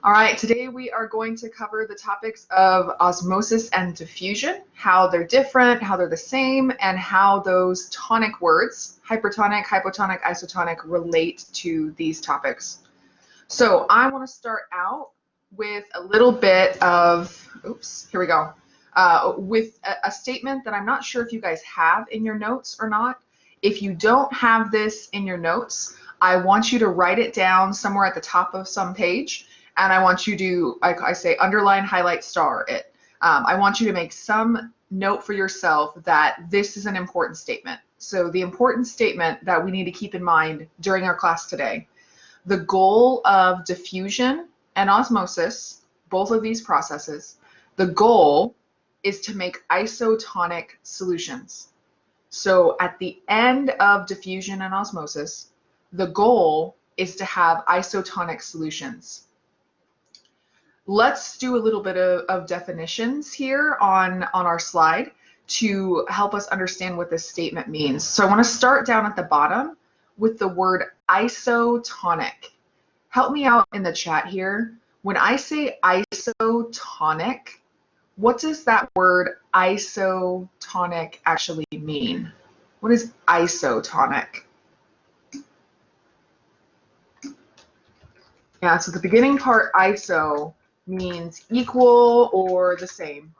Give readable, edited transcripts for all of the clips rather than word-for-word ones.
All right, today we are going to cover the topics of osmosis and diffusion, how they're different, how they're the same, and how those tonic words, hypertonic, hypotonic, isotonic, relate to these topics. So I want to start out with a little bit of, here we go, with a statement that I'm not sure if you guys have in your notes or not. If you don't have this in your notes, I want you to write it down somewhere at the top of some page. And I want you to, I say, underline, highlight, star it. I want you to make some note for yourself that this is an important statement. So the important statement that we need to keep in mind during our class today, the goal of diffusion and osmosis, both of these processes, the goal is to make isotonic solutions. So at the end of diffusion and osmosis, the goal is to have isotonic solutions. Let's do a little bit of definitions here on our slide to help us understand what this statement means. So I want to start down at the bottom with the word isotonic. Help me out in the chat here. When I say isotonic, what does that word isotonic actually mean? What is isotonic? Yeah, so the beginning part, iso, means equal or the same.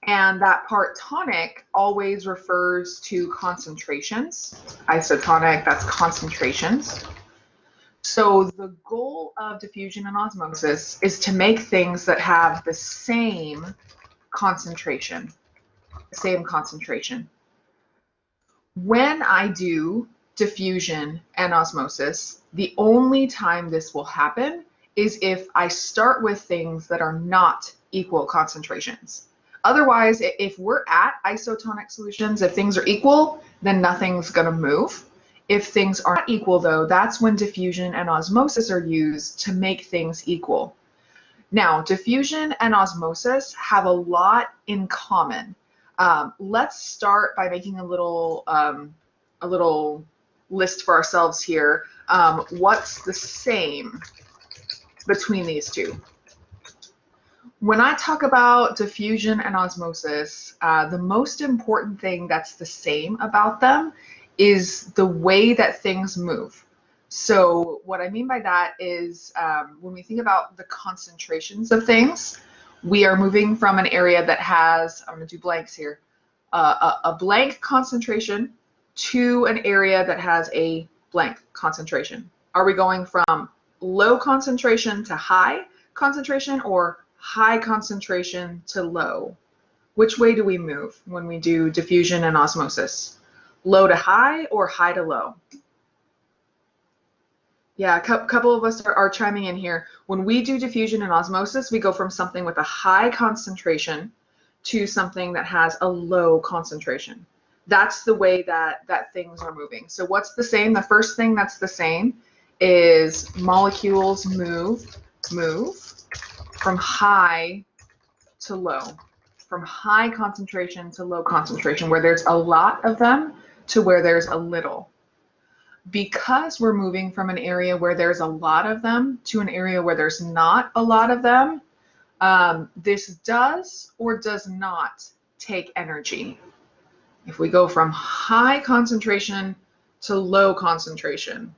And that part tonic always refers to concentrations. Isotonic, that's concentrations. So the goal of diffusion and osmosis is to make things that have the same concentration. When I do diffusion and osmosis, the only time this will happen is if I start with things that are not equal concentrations. Otherwise, if we're at isotonic solutions, if things are equal, then nothing's going to move. If things aren't equal, though, that's when diffusion and osmosis are used to make things equal. Now, diffusion and osmosis have a lot in common. Let's start by making a little list for ourselves here. What's the same between these two? When I talk about diffusion and osmosis, the most important thing that's the same about them is the way that things move. So what I mean by that is when we think about the concentrations of things, we are moving from an area that has, I'm going to do blanks here, a blank concentration to an area that has a blank concentration. Are we going from low concentration to high concentration or high concentration to low? Which way do we move when we do diffusion and osmosis? Low to high or high to low? Yeah, a couple of us are chiming in here. When we do diffusion and osmosis, we go from something with a high concentration to something that has a low concentration. That's the way that things are moving. So what's the same? The first thing that's the same is molecules move from high to low, from high concentration to low concentration, where there's a lot of them to where there's a little. Because we're moving from an area where there's a lot of them to an area where there's not a lot of them, this does or does not take energy. If we go from high concentration to low concentration,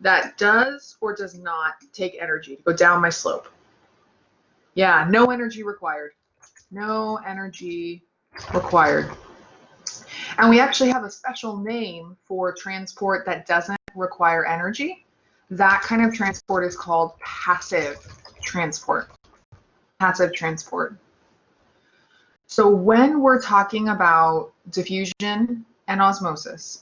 that does or does not take energy to go down my slope. Yeah, no energy required. No energy required. And we actually have a special name for transport that doesn't require energy. That kind of transport is called passive transport. Passive transport. So when we're talking about diffusion and osmosis,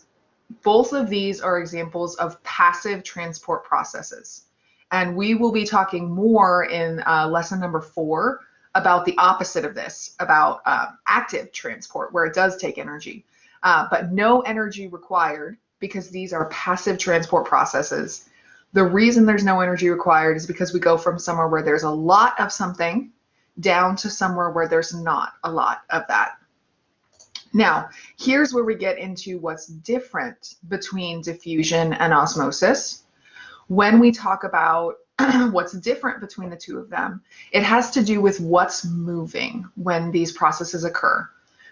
both of these are examples of passive transport processes. And we will be talking more in lesson number 4 about the opposite of this, about active transport, where it does take energy. But no energy required because these are passive transport processes. The reason there's no energy required is because we go from somewhere where there's a lot of something down to somewhere where there's not a lot of that. Now, here's where we get into what's different between diffusion and osmosis. When we talk about what's different between the two of them, it has to do with what's moving when these processes occur.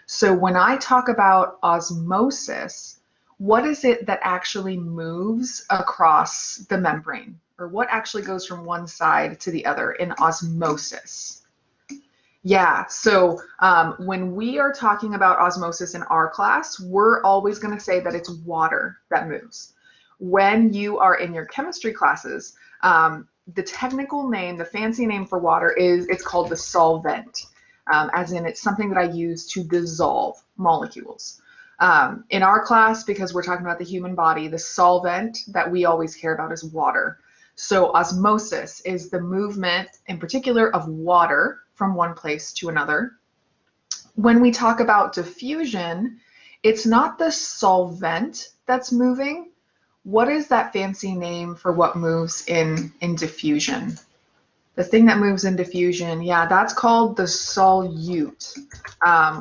So when I talk about osmosis, what is it that actually moves across the membrane? Or what actually goes from one side to the other in osmosis? Yeah, so when we are talking about osmosis in our class, we're always going to say that it's water that moves. When you are in your chemistry classes, the technical name, the fancy name for water it's called the solvent, as in it's something that I use to dissolve molecules. In our class, because we're talking about the human body, the solvent that we always care about is water. So osmosis is the movement, in particular, of water from one place to another. When we talk about diffusion, it's not the solvent that's moving. What is that fancy name for what moves in diffusion? The thing that moves in diffusion, yeah, that's called the solute.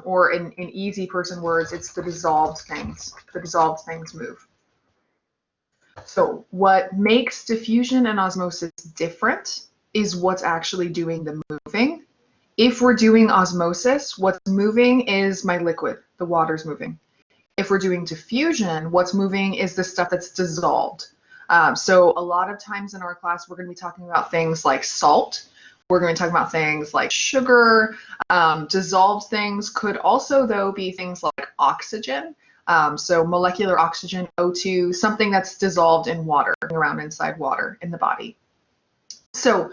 Or in easy person words, it's the dissolved things. The dissolved things move. So what makes diffusion and osmosis different is what's actually doing the moving. If we're doing osmosis, what's moving is my liquid, the water's moving. If we're doing diffusion, what's moving is the stuff that's dissolved. So a lot of times in our class, we're going to be talking about things like salt. We're going to be talking about things like sugar. Dissolved things could also, though, be things like oxygen. So molecular oxygen, O2, something that's dissolved in water, around inside water in the body. So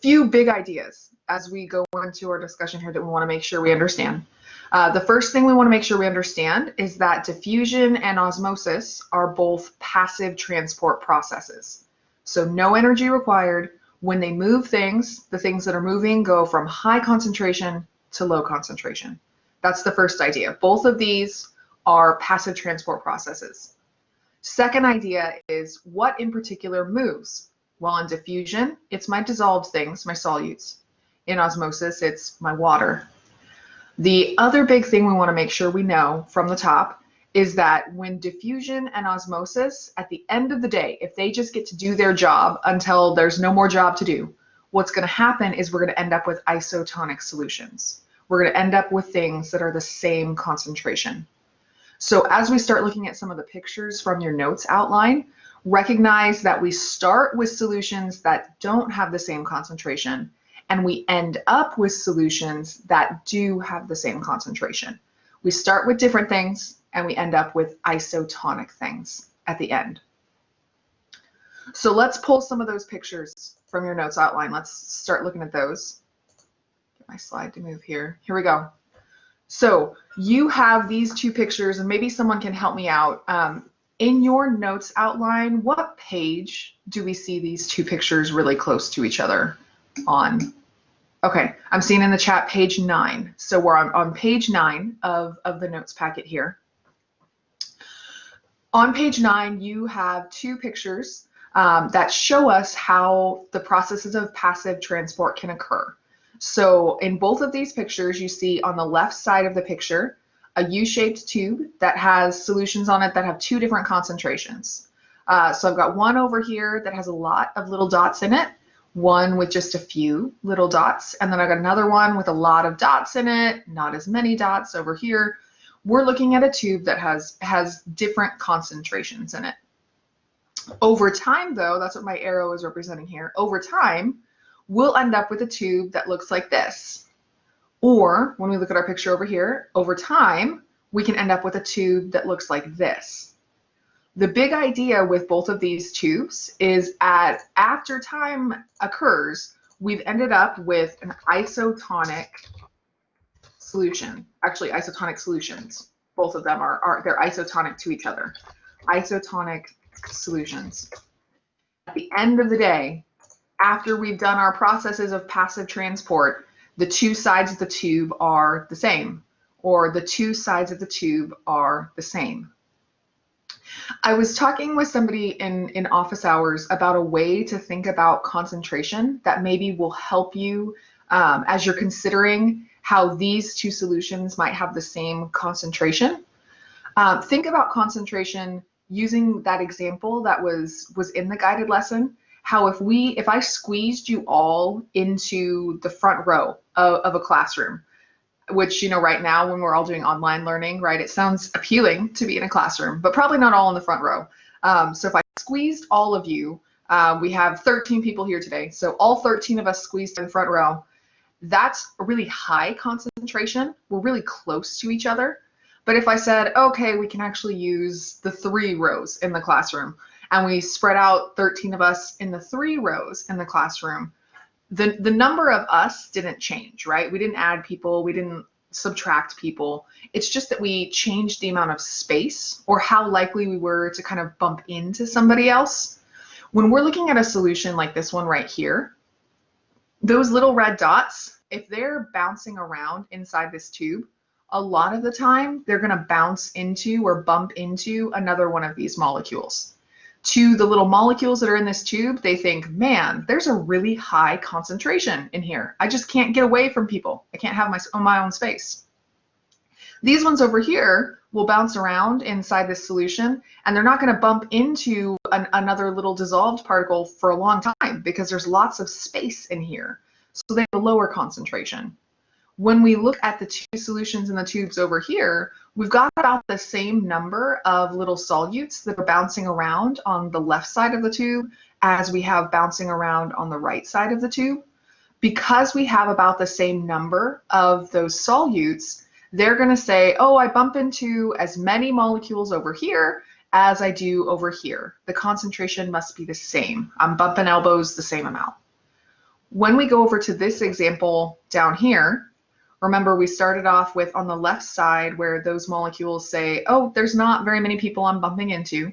few big ideas as we go into our discussion here that we want to make sure we understand. The first thing we want to make sure we understand is that diffusion and osmosis are both passive transport processes. So no energy required. When they move things, the things that are moving go from high concentration to low concentration. That's the first idea. Both of these are passive transport processes. Second idea is what in particular moves? Well, in diffusion, it's my dissolved things, my solutes. In osmosis, it's my water. The other big thing we want to make sure we know from the top is that when diffusion and osmosis, at the end of the day, if they just get to do their job until there's no more job to do, what's going to happen is we're going to end up with isotonic solutions. We're going to end up with things that are the same concentration. So as we start looking at some of the pictures from your notes outline, recognize that we start with solutions that don't have the same concentration, and we end up with solutions that do have the same concentration. We start with different things, and we end up with isotonic things at the end. So let's pull some of those pictures from your notes outline. Let's start looking at those. Get my slide to move here. Here we go. So you have these two pictures, and maybe someone can help me out. In your notes outline, what page do we see these two pictures really close to each other on? Okay, I'm seeing in the chat page 9. So we're on page 9 of the notes packet here. On page 9, you have two pictures that show us how the processes of passive transport can occur. So in both of these pictures, you see on the left side of the picture, a U-shaped tube that has solutions on it that have two different concentrations. So I've got one over here that has a lot of little dots in it, one with just a few little dots, and then I've got another one with a lot of dots in it, not as many dots over here. We're looking at a tube that has different concentrations in it. Over time, though, that's what my arrow is representing here. Over time, we'll end up with a tube that looks like this. Or when we look at our picture over here, over time, we can end up with a tube that looks like this. The big idea with both of these tubes is after time occurs, we've ended up with an isotonic solution. Actually, isotonic solutions. Both of them they're isotonic to each other. Isotonic solutions. At the end of the day, after we've done our processes of passive transport, the two sides of the tube are the same, or the two sides of the tube are the same. I was talking with somebody in office hours about a way to think about concentration that maybe will help you as you're considering how these two solutions might have the same concentration. Think about concentration using that example that was in the guided lesson, how if I squeezed you all into the front row of a classroom, which, you know, right now when we're all doing online learning, right, it sounds appealing to be in a classroom, but probably not all in the front row. So if I squeezed all of you, we have 13 people here today, so all 13 of us squeezed in the front row, that's a really high concentration. We're really close to each other. But if I said, okay, we can actually use the 3 rows in the classroom, and we spread out 13 of us in the 3 rows in the classroom, the number of us didn't change, right? We didn't add people, we didn't subtract people. It's just that we changed the amount of space, or how likely we were to kind of bump into somebody else. When we're looking at a solution like this one right here, those little red dots, if they're bouncing around inside this tube, a lot of the time they're going to bounce into or bump into another one of these molecules. To the little molecules that are in this tube, they think, man, there's a really high concentration in here. I just can't get away from people. I can't have my own space. These ones over here will bounce around inside this solution, and they're not going to bump into another little dissolved particle for a long time because there's lots of space in here. So they have a lower concentration. When we look at the 2 solutions in the tubes over here, we've got about the same number of little solutes that are bouncing around on the left side of the tube as we have bouncing around on the right side of the tube. Because we have about the same number of those solutes, they're going to say, oh, I bump into as many molecules over here as I do over here. The concentration must be the same. I'm bumping elbows the same amount. When we go over to this example down here, remember we started off with on the left side where those molecules say, oh, there's not very many people I'm bumping into.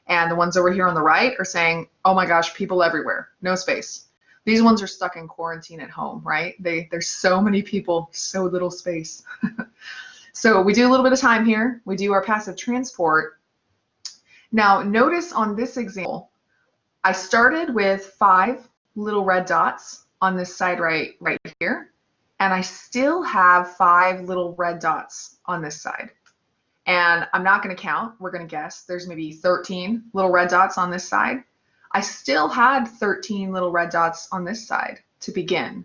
And the ones over here on the right are saying, oh my gosh, people everywhere, no space. These ones are stuck in quarantine at home, right? There's so many people, so little space. So we do a little bit of time here. We do our passive transport. Now notice on this example, I started with 5 little red dots on this side right here, and I still have 5 little red dots on this side. And I'm not going to count, we're going to guess. There's maybe 13 little red dots on this side. I still had 13 little red dots on this side to begin.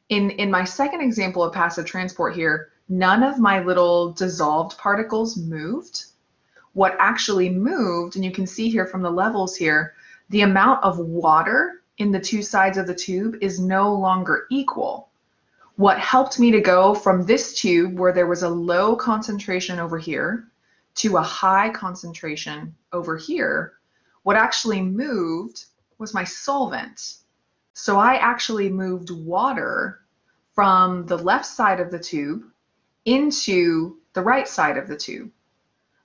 In my second example of passive transport here, none of my little dissolved particles moved. What actually moved, and you can see here from the levels here, the amount of water in the 2 sides of the tube is no longer equal. What helped me to go from this tube where there was a low concentration over here to a high concentration over here, what actually moved was my solvent. So I actually moved water from the left side of the tube into the right side of the tube.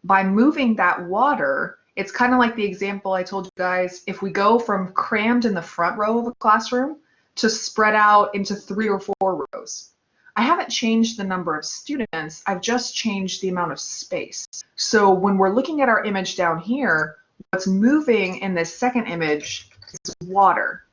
By moving that water, it's kind of like the example I told you guys, if we go from crammed in the front row of a classroom to spread out into 3 or 4 rows. I haven't changed the number of students, I've just changed the amount of space. So when we're looking at our image down here, what's moving in this second image is water.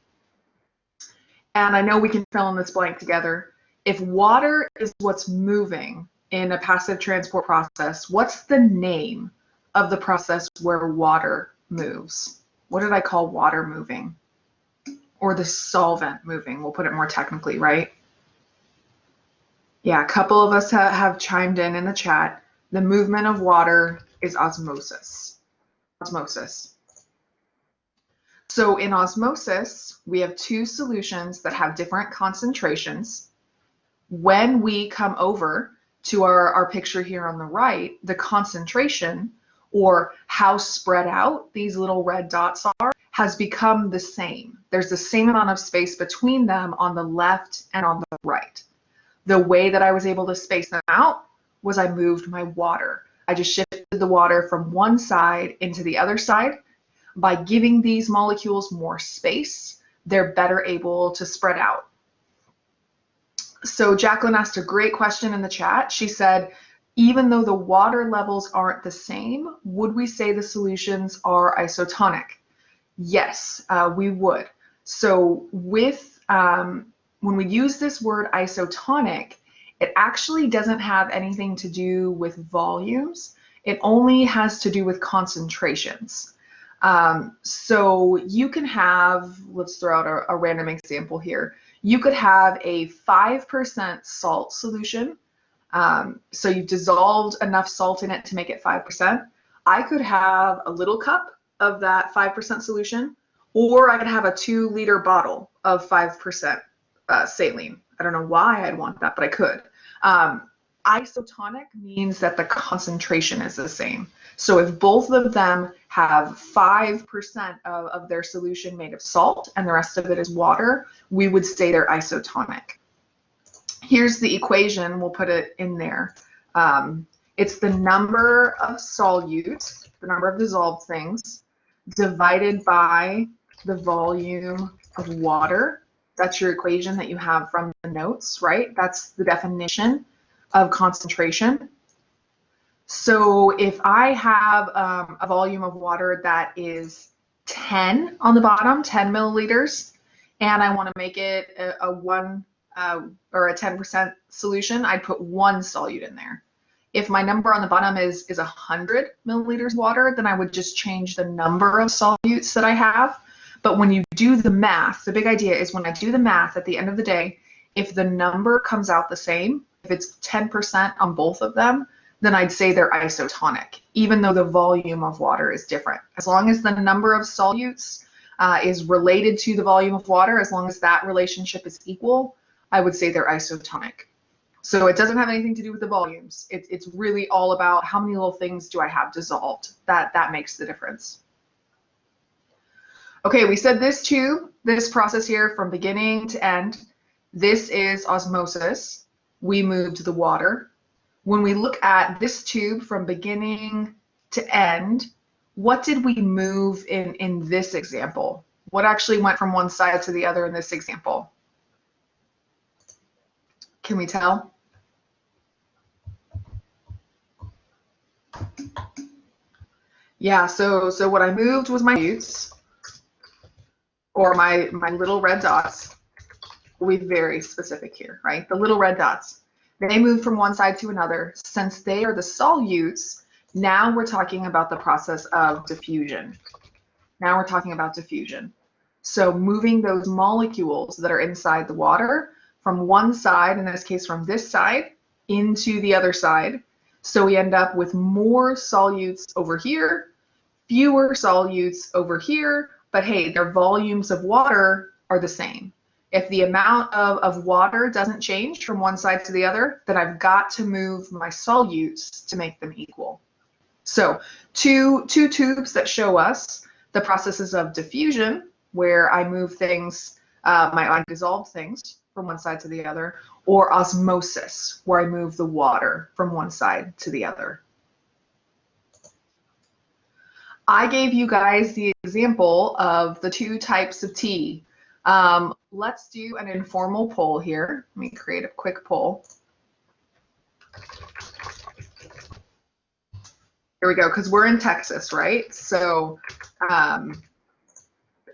And I know we can fill in this blank together. If water is what's moving in a passive transport process, what's the name of the process where water moves? What did I call water moving? Or the solvent moving, we'll put it more technically, right? Yeah, a couple of us have chimed in the chat. The movement of water is osmosis. Osmosis. So in osmosis, we have 2 solutions that have different concentrations. When we come over to our picture here on the right, the concentration, or how spread out these little red dots are, has become the same. There's the same amount of space between them on the left and on the right. The way that I was able to space them out was I moved my water. I just shifted the water from one side into the other side. By giving these molecules more space, they're better able to spread out. So Jacqueline asked a great question in the chat. She said, even though the water levels aren't the same, would we say the solutions are isotonic? Yes, we would. So with when we use this word isotonic, it actually doesn't have anything to do with volumes. It only has to do with concentrations. So you can have, let's throw out a random example here. You could have a 5% salt solution. So you've dissolved enough salt in it to make it 5%. I could have a little cup of that 5% solution, or I could have a 2-liter bottle of 5% saline. I don't know why I'd want that, but I could. Isotonic means that the concentration is the same. So if both of them have 5% of their solution made of salt and the rest of it is water, we would say they're isotonic. Here's the equation, we'll put it in there. It's the number of solutes, the number of dissolved things, divided by the volume of water. That's your equation that you have from the notes, right? That's the definition of concentration. So if I have a volume of water that is 10 on the bottom, 10 milliliters, and I want to make it a 1 or a 10% solution, I'd put 1 solute in there. If my number on the bottom is 100 milliliters water, then I would just change the number of solutes that I have. But when you do the math, the big idea is when I do the math at the end of the day, if the number comes out the same, if it's 10% on both of them, then I'd say they're isotonic, even though the volume of water is different. As long as the number of solutes is related to the volume of water, as long as that relationship is equal, I would say they're isotonic. So it doesn't have anything to do with the volumes. It's really all about how many little things do I have dissolved. That makes the difference. Okay, we said this tube, this process here from beginning to end, this is osmosis. We moved the water. When we look at this tube from beginning to end, what did we move in this example? What actually went from one side to the other in this example? Can we tell? Yeah, so what I moved was my solutes, or my little red dots. We'll be very specific here, right? The little red dots. They move from one side to another. Since they are the solutes, now we're talking about the process of diffusion. Now we're talking about diffusion. So moving those molecules that are inside the water from one side, in this case from this side, into the other side. So we end up with more solutes over here, fewer solutes over here, but hey, their volumes of water are the same. If the amount of water doesn't change from one side to the other, then I've got to move my solutes to make them equal. So two tubes that show us the processes of diffusion, where I move things, I dissolve things from one side to the other, or osmosis, where I move the water from one side to the other. I gave you guys the example of the 2 types of tea. Let's do an informal poll here. Let me create a quick poll. Here we go, because we're in Texas, right? So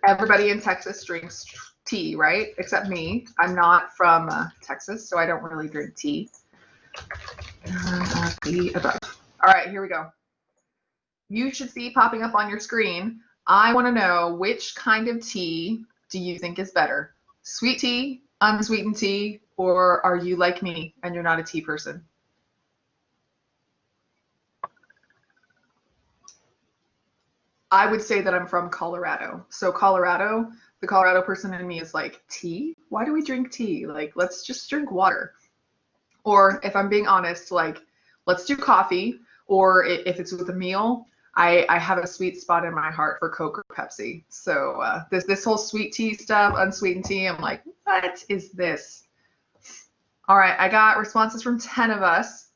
everybody in Texas drinks tea, right? Except me. I'm not from Texas, so I don't really drink tea. Above. All right, here we go. You should see popping up on your screen. I want to know, which kind of tea do you think is better? Sweet tea, unsweetened tea, or are you like me and you're not a tea person? I would say that I'm from Colorado. So Colorado, the Colorado person in me is like, tea? Why do we drink tea? Like, let's just drink water. Or if I'm being honest, like, let's do coffee. Or if it's with a meal, I have a sweet spot in my heart for Coke or Pepsi. So this whole sweet tea stuff, unsweetened tea, I'm like, what is this? All right, I got responses from 10 of us.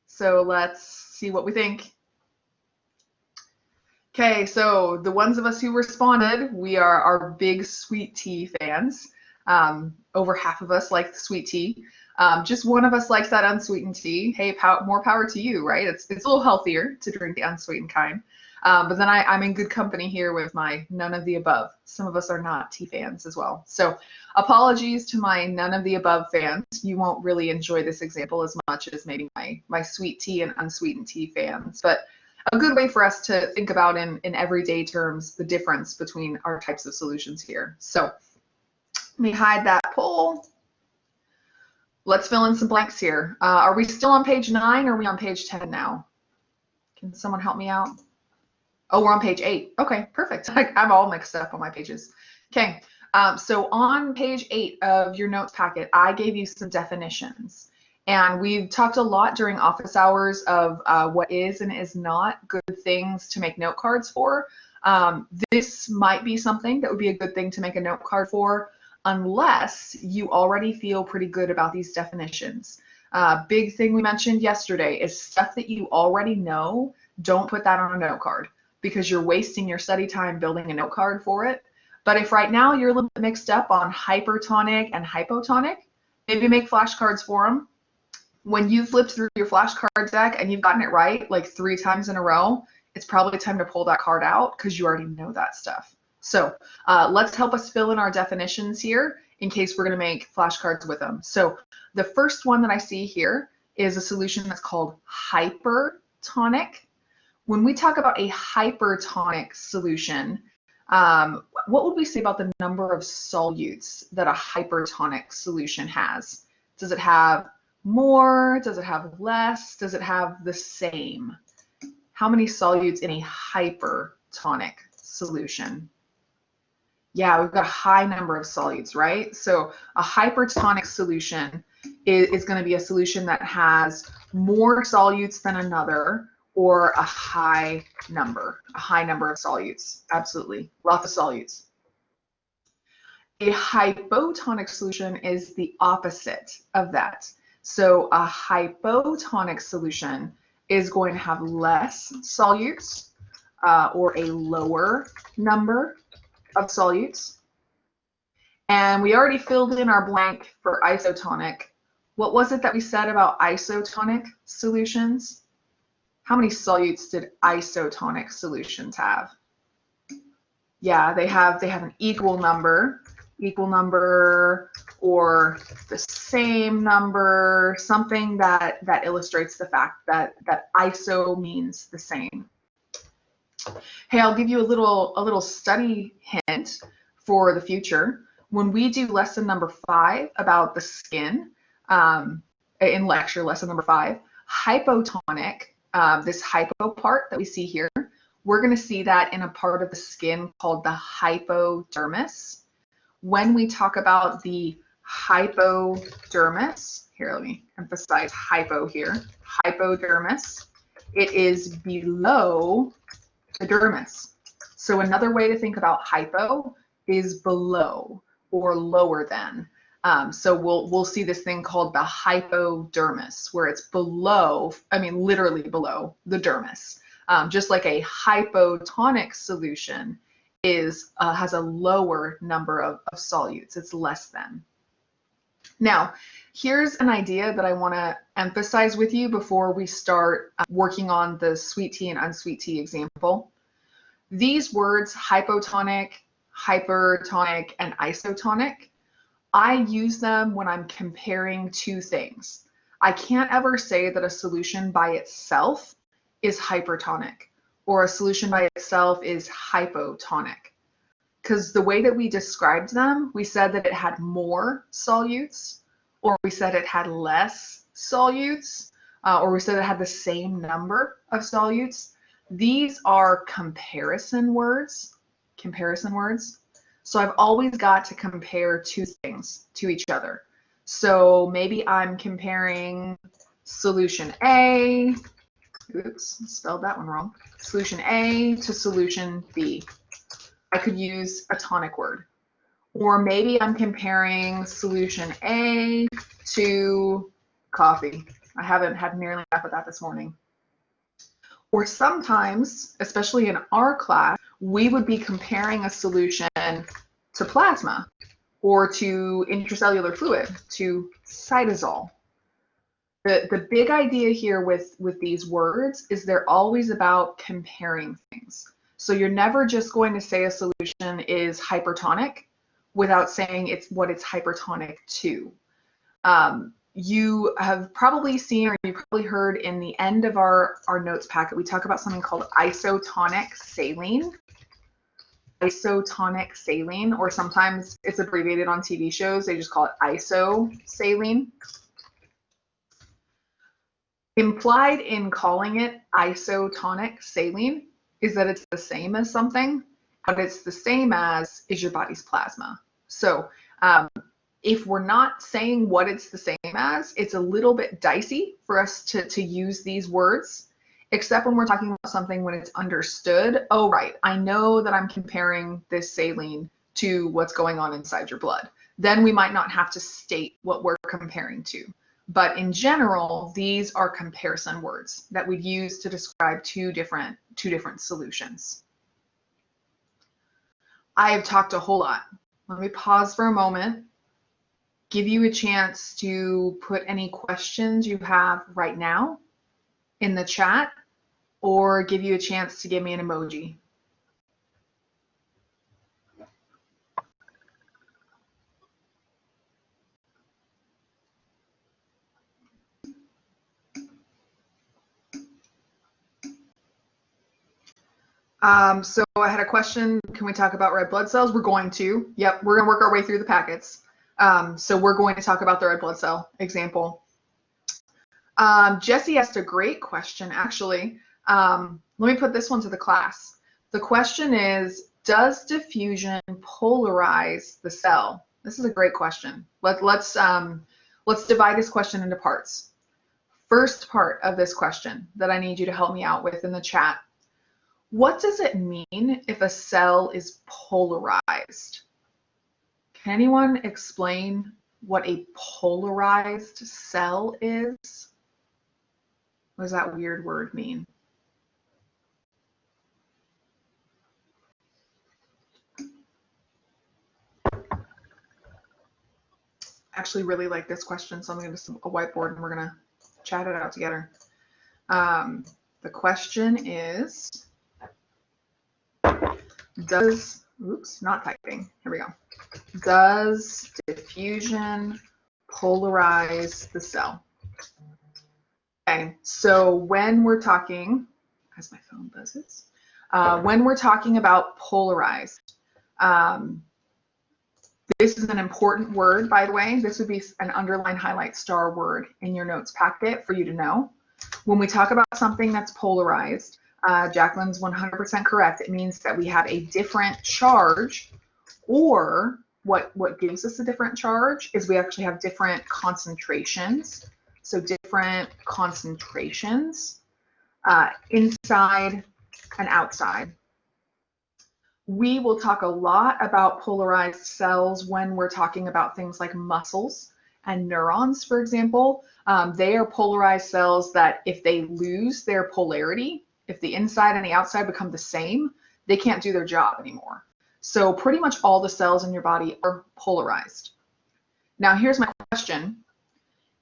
So let's see what we think. Okay, so the ones of us who responded, we are big sweet tea fans. Over half of us like the sweet tea. Just one of us likes that unsweetened tea. Hey, more power to you, right? It's a little healthier to drink the unsweetened kind. But then I'm in good company here with my none of the above. Some of us are not tea fans as well. So apologies to my none of the above fans. You won't really enjoy this example as much as maybe my sweet tea and unsweetened tea fans. But a good way for us to think about in everyday terms the difference between our types of solutions here. So let me hide that poll. Let's fill in some blanks here. Are we still on page 9 or are we on page 10 now? Can someone help me out? Oh, we're on page 8. Okay, perfect. I'm all mixed up on my pages. Okay, so on page 8 of your notes packet, I gave you some definitions. And we've talked a lot during office hours of what is and is not good things to make note cards for. This might be something that would be a good thing to make a note card for, unless you already feel pretty good about these definitions. Big thing we mentioned yesterday is stuff that you already know, don't put that on a note card because you're wasting your study time building a note card for it. But if right now you're a little bit mixed up on hypertonic and hypotonic, maybe make flashcards for them. When you flipped through your flashcard deck and you've gotten it right like 3 times in a row, it's probably time to pull that card out because you already know that stuff. So let's help us fill in our definitions here in case we're going to make flashcards with them. So the first one that I see here is a solution that's called hypertonic. When we talk about a hypertonic solution, what would we say about the number of solutes that a hypertonic solution has? Does it have more? Does it have less? Does it have the same? How many solutes in a hypertonic solution? Yeah, we've got a high number of solutes, right? So a hypertonic solution is going to be a solution that has more solutes than another, or a high number of solutes. Absolutely, lots of solutes. A hypotonic solution is the opposite of that. So a hypotonic solution is going to have less solutes, or a lower number of solutes. And we already filled in our blank for isotonic. What was it that we said about isotonic solutions? How many solutes did isotonic solutions have? Yeah, they have an equal number, or the same number, something that illustrates the fact that iso means the same. Hey, I'll give you a little study hint for the future. When we do lesson number 5 about the skin, in lecture lesson number 5, hypotonic, this hypo part that we see here, we're going to see that in a part of the skin called the hypodermis. When we talk about the hypodermis, here, let me emphasize hypo here, hypodermis, it is below the dermis. So another way to think about hypo is below or lower than. So we'll see this thing called the hypodermis, where it's below, I mean literally below the dermis. Just like a hypotonic solution has a lower number of solutes, it's less than. Now, here's an idea that I want to emphasize with you before we start working on the sweet tea and unsweet tea example. These words, hypotonic, hypertonic, and isotonic, I use them when I'm comparing two things. I can't ever say that a solution by itself is hypertonic or a solution by itself is hypotonic. Because the way that we described them, we said that it had more solutes, or we said it had less solutes, or we said it had the same number of solutes. These are comparison words. So I've always got to compare two things to each other. So maybe I'm comparing solution A, oops, spelled that one wrong, solution A to solution B. I could use a tonic word. Or maybe I'm comparing solution A to coffee. I haven't had nearly enough of that this morning. Or sometimes, especially in our class, we would be comparing a solution to plasma or to intracellular fluid, to cytosol. The big idea here with these words is they're always about comparing things. So you're never just going to say a solution is hypertonic without saying what it's hypertonic to. You have probably seen or you probably heard in the end of our notes packet, we talk about something called isotonic saline. Isotonic saline, or sometimes it's abbreviated on TV shows. They just call it isosaline. Implied in calling it isotonic saline is that it's the same as something, but it's the same as is your body's plasma. So if we're not saying what it's the same as, it's a little bit dicey for us to use these words, except when we're talking about something when it's understood. Oh, right, I know that I'm comparing this saline to what's going on inside your blood. Then we might not have to state what we're comparing to. But in general, these are comparison words that we'd use to describe two different solutions. I have talked a whole lot. Let me pause for a moment, give you a chance to put any questions you have right now in the chat, or give you a chance to give me an emoji. So I had a question. Can we talk about red blood cells? We're going to. Yep, we're going to work our way through the packets. So we're going to talk about the red blood cell example. Jesse asked a great question, actually. Let me put this one to the class. The question is, does diffusion polarize the cell? This is a great question. Let's divide this question into parts. First part of this question that I need you to help me out with in the chat. What does it mean if a cell is polarized? Can anyone explain what a polarized cell is? What does that weird word mean? I actually really like this question, so I'm going to do a whiteboard and we're going to chat it out together. The question is, not typing, here we go. Does diffusion polarize the cell? Okay, so when we're talking, as my phone buzzes, when we're talking about polarized, this is an important word, by the way. This would be an underline highlight star word in your notes packet for you to know. When we talk about something that's polarized, Jacqueline's 100% correct. It means that we have a different charge, or what gives us a different charge is we actually have different concentrations. So different concentrations inside and outside. We will talk a lot about polarized cells when we're talking about things like muscles and neurons, for example. They are polarized cells that if they lose their polarity, if the inside and the outside become the same, they can't do their job anymore. So pretty much all the cells in your body are polarized. Now here's my question.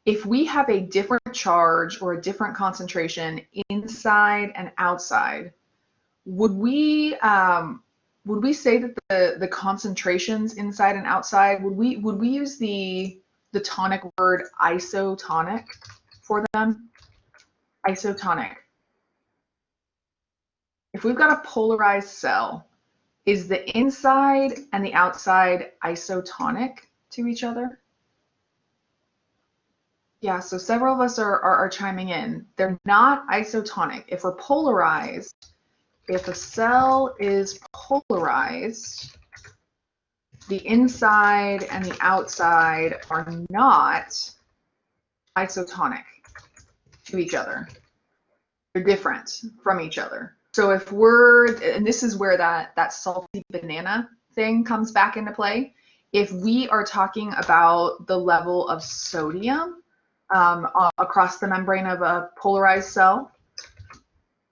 If we have a different charge or a different concentration inside and outside, would we say that the concentrations inside and outside, would we use the tonic word isotonic for them? Isotonic. If we've got a polarized cell, is the inside and the outside isotonic to each other? Yeah, so several of us are chiming in. They're not isotonic. If we're polarized, if a cell is polarized, the inside and the outside are not isotonic to each other. They're different from each other. So if and this is where that salty banana thing comes back into play. If we are talking about the level of sodium across the membrane of a polarized cell,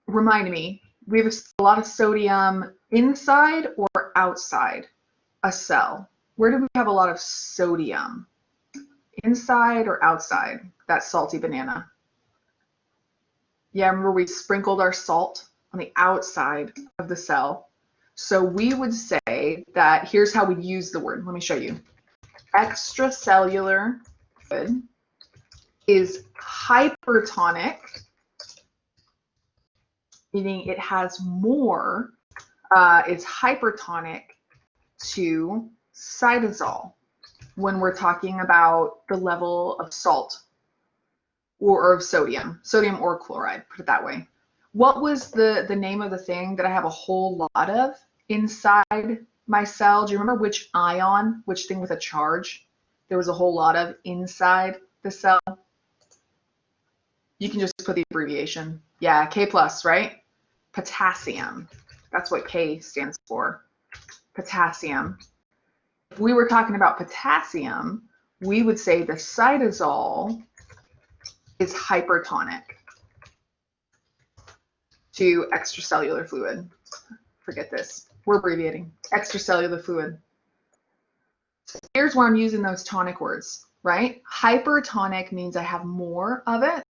remind me, we have a lot of sodium inside or outside a cell? Where do we have a lot of sodium? Inside or outside that salty banana? Yeah, remember we sprinkled our salt on the outside of the cell. So we would say that, here's how we use the word. Let me show you. Extracellular fluid is hypertonic, meaning it has more, is hypertonic to cytosol when we're talking about the level of salt or of sodium or chloride, put it that way. What was the name of the thing that I have a whole lot of inside my cell? Do you remember which ion, which thing with a charge there was a whole lot of inside the cell? You can just put the abbreviation. Yeah, K+, right? Potassium. That's what K stands for. Potassium. If we were talking about potassium, we would say the cytosol is hypertonic to extracellular fluid. Forget this. We're abbreviating. Extracellular fluid. So here's where I'm using those tonic words, right? Hypertonic means I have more of it.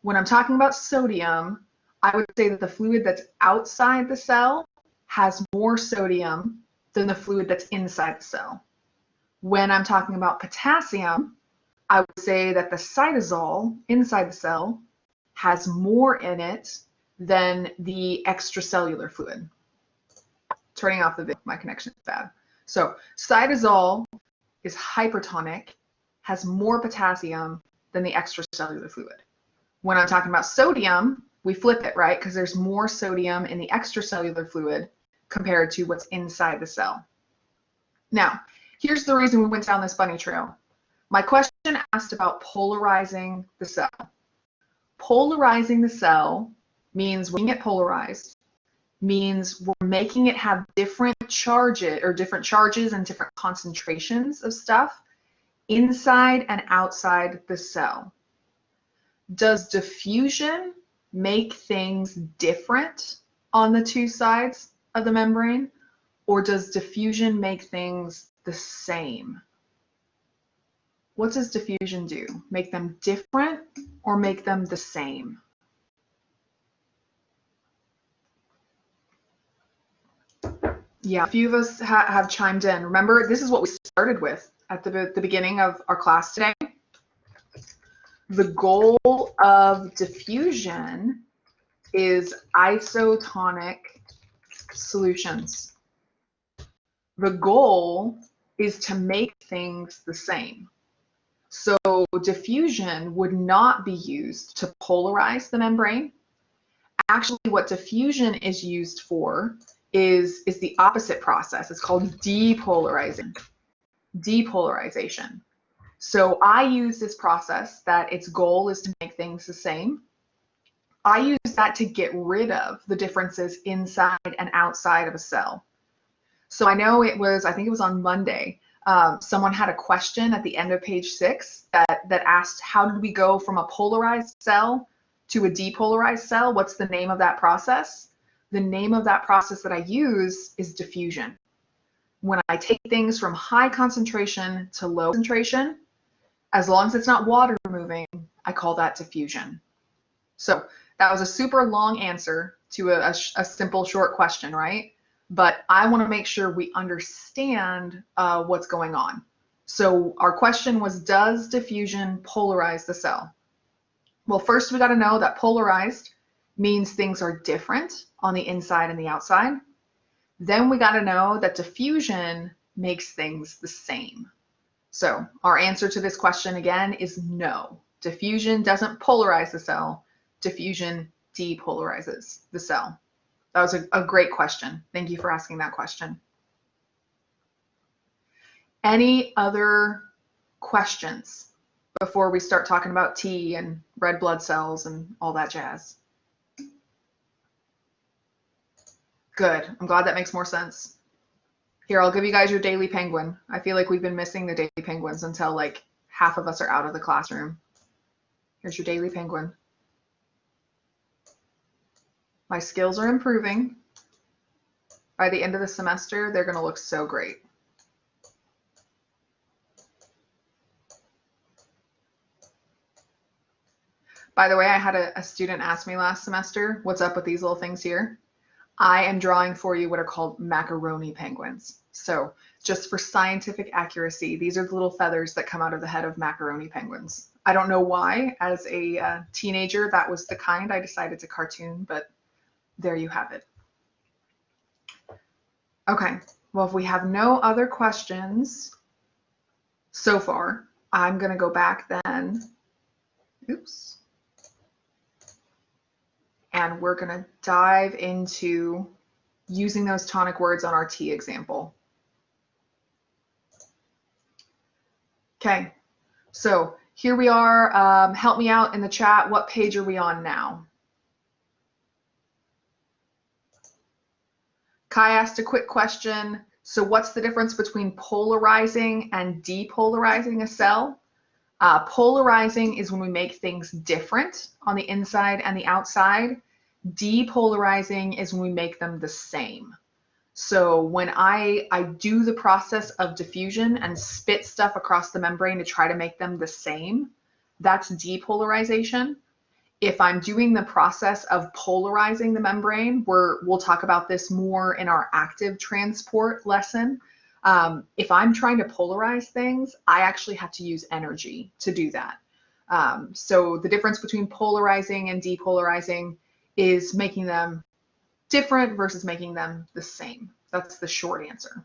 When I'm talking about sodium, I would say that the fluid that's outside the cell has more sodium than the fluid that's inside the cell. When I'm talking about potassium, I would say that the cytosol inside the cell has more in it than the extracellular fluid. Turning off the video, my connection is bad. So cytosol is hypertonic, has more potassium than the extracellular fluid. When I'm talking about sodium, we flip it, right? Because there's more sodium in the extracellular fluid compared to what's inside the cell. Now, here's the reason we went down this bunny trail. My question asked about polarizing the cell. Polarizing the cell means when it polarized, means we're making it have different charges and different concentrations of stuff inside and outside the cell. Does diffusion make things different on the two sides of the membrane, or does diffusion make things the same? What does diffusion do? Make them different or make them the same? Yeah, a few of us have chimed in. Remember, this is what we started with at the beginning of our class today. The goal of diffusion is isotonic solutions. The goal is to make things the same. So diffusion would not be used to polarize the membrane. Actually, what diffusion is used for is the opposite process. It's called depolarization. So I use this process that its goal is to make things the same. I use that to get rid of the differences inside and outside of a cell. So I know I think it was on Monday, someone had a question at the end of page 6 that asked, how did we go from a polarized cell to a depolarized cell? What's the name of that process? The name of that process that I use is diffusion. When I take things from high concentration to low concentration, as long as it's not water moving, I call that diffusion. So that was a super long answer to a simple short question, right? But I want to make sure we understand what's going on. So our question was, does diffusion polarize the cell? Well, first we got to know that polarized means things are different on the inside and the outside. Then we got to know that diffusion makes things the same. So our answer to this question again is no. Diffusion doesn't polarize the cell. Diffusion depolarizes the cell. That was a great question. Thank you for asking that question. Any other questions before we start talking about T and red blood cells and all that jazz? Good. I'm glad that makes more sense. Here, I'll give you guys your daily penguin. I feel like we've been missing the daily penguins until like half of us are out of the classroom. Here's your daily penguin. My skills are improving. By the end of the semester, they're going to look so great. By the way, I had a student ask me last semester, what's up with these little things here? I am drawing for you what are called macaroni penguins. So just for scientific accuracy, these are the little feathers that come out of the head of macaroni penguins. I don't know why, as a teenager, that was the kind I decided to cartoon, but there you have it. Okay, well, if we have no other questions so far, I'm going to go back then. Oops. And we're going to dive into using those tonic words on our tea example. Okay, so here we are. Help me out in the chat. What page are we on now? Kai asked a quick question. So what's the difference between polarizing and depolarizing a cell? Polarizing is when we make things different on the inside and the outside. Depolarizing is when we make them the same. So when I do the process of diffusion and spit stuff across the membrane to try to make them the same, that's depolarization. If I'm doing the process of polarizing the membrane, we'll talk about this more in our active transport lesson. If I'm trying to polarize things, I actually have to use energy to do that. So the difference between polarizing and depolarizing is making them different versus making them the same. That's the short answer.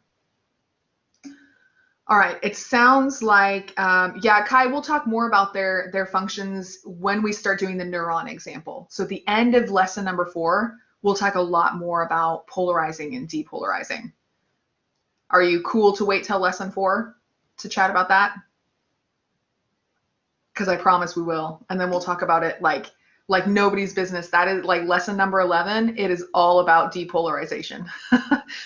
All right, it sounds like, yeah, Kai, we'll talk more about their functions when we start doing the neuron example. So at the end of lesson number 4, we'll talk a lot more about polarizing and depolarizing. Are you cool to wait till lesson 4 to chat about that? Because I promise we will. And then we'll talk about it like nobody's business. That is like lesson number 11. It is all about depolarization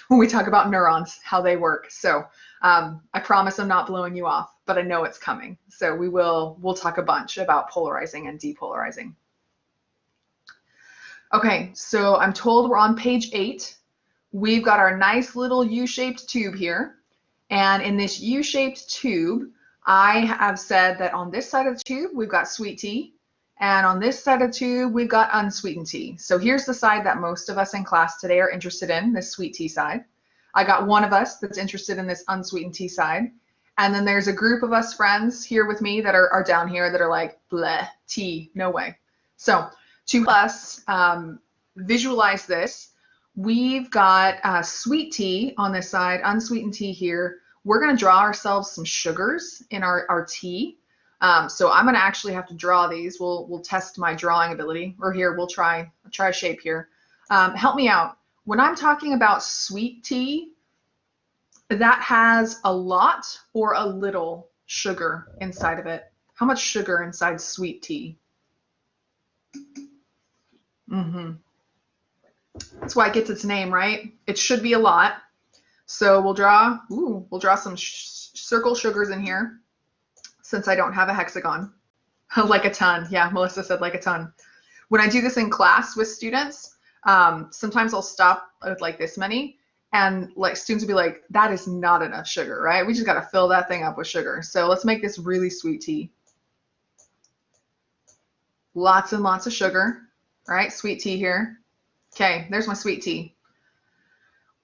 when we talk about neurons, how they work. So I promise I'm not blowing you off, but I know it's coming. So we'll talk a bunch about polarizing and depolarizing. Okay, so I'm told we're on page 8. We've got our nice little U-shaped tube here. And in this U-shaped tube, I have said that on this side of the tube, we've got sweet tea. And on this side of the tube, we've got unsweetened tea. So here's the side that most of us in class today are interested in, this sweet tea side. I got one of us that's interested in this unsweetened tea side. And then there's a group of us friends here with me that are down here that are like, bleh, tea, no way. So to us visualize this, we've got sweet tea on this side, unsweetened tea here. We're going to draw ourselves some sugars in our tea. So I'm going to actually have to draw these. We'll test my drawing ability. Or here, we'll try a shape here. Help me out. When I'm talking about sweet tea, that has a lot or a little sugar inside of it. How much sugar inside sweet tea? That's why it gets its name, right? It should be a lot. So we'll draw some circle sugars in here, since I don't have a hexagon. Like a ton. Yeah, Melissa said like a ton. When I do this in class with students, sometimes I'll stop with like this many, and like students will be like, that is not enough sugar, right? We just got to fill that thing up with sugar. So let's make this really sweet tea. Lots and lots of sugar, right? Sweet tea here. Okay, there's my sweet tea.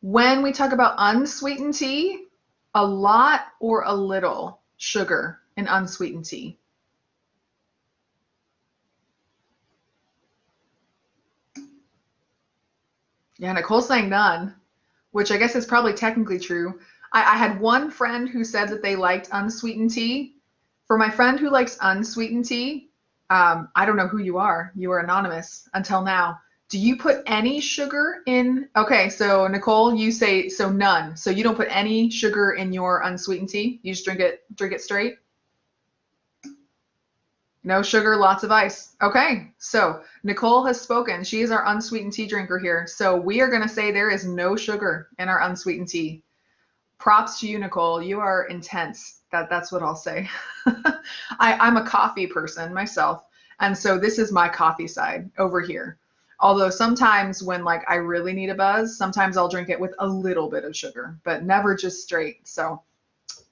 When we talk about unsweetened tea, a lot or a little sugar in unsweetened tea. Yeah, Nicole's saying none, which I guess is probably technically true. I had one friend who said that they liked unsweetened tea. For my friend who likes unsweetened tea, I don't know who you are. You are anonymous until now. Do you put any sugar in? Okay, so Nicole, you say so none. So you don't put any sugar in your unsweetened tea. You just drink it straight. No sugar, lots of ice. Okay, so Nicole has spoken. She is our unsweetened tea drinker here. So we are going to say there is no sugar in our unsweetened tea. Props to you, Nicole. You are intense. That's what I'll say. I'm a coffee person myself, and so this is my coffee side over here. Although sometimes when like I really need a buzz, sometimes I'll drink it with a little bit of sugar, but never just straight. So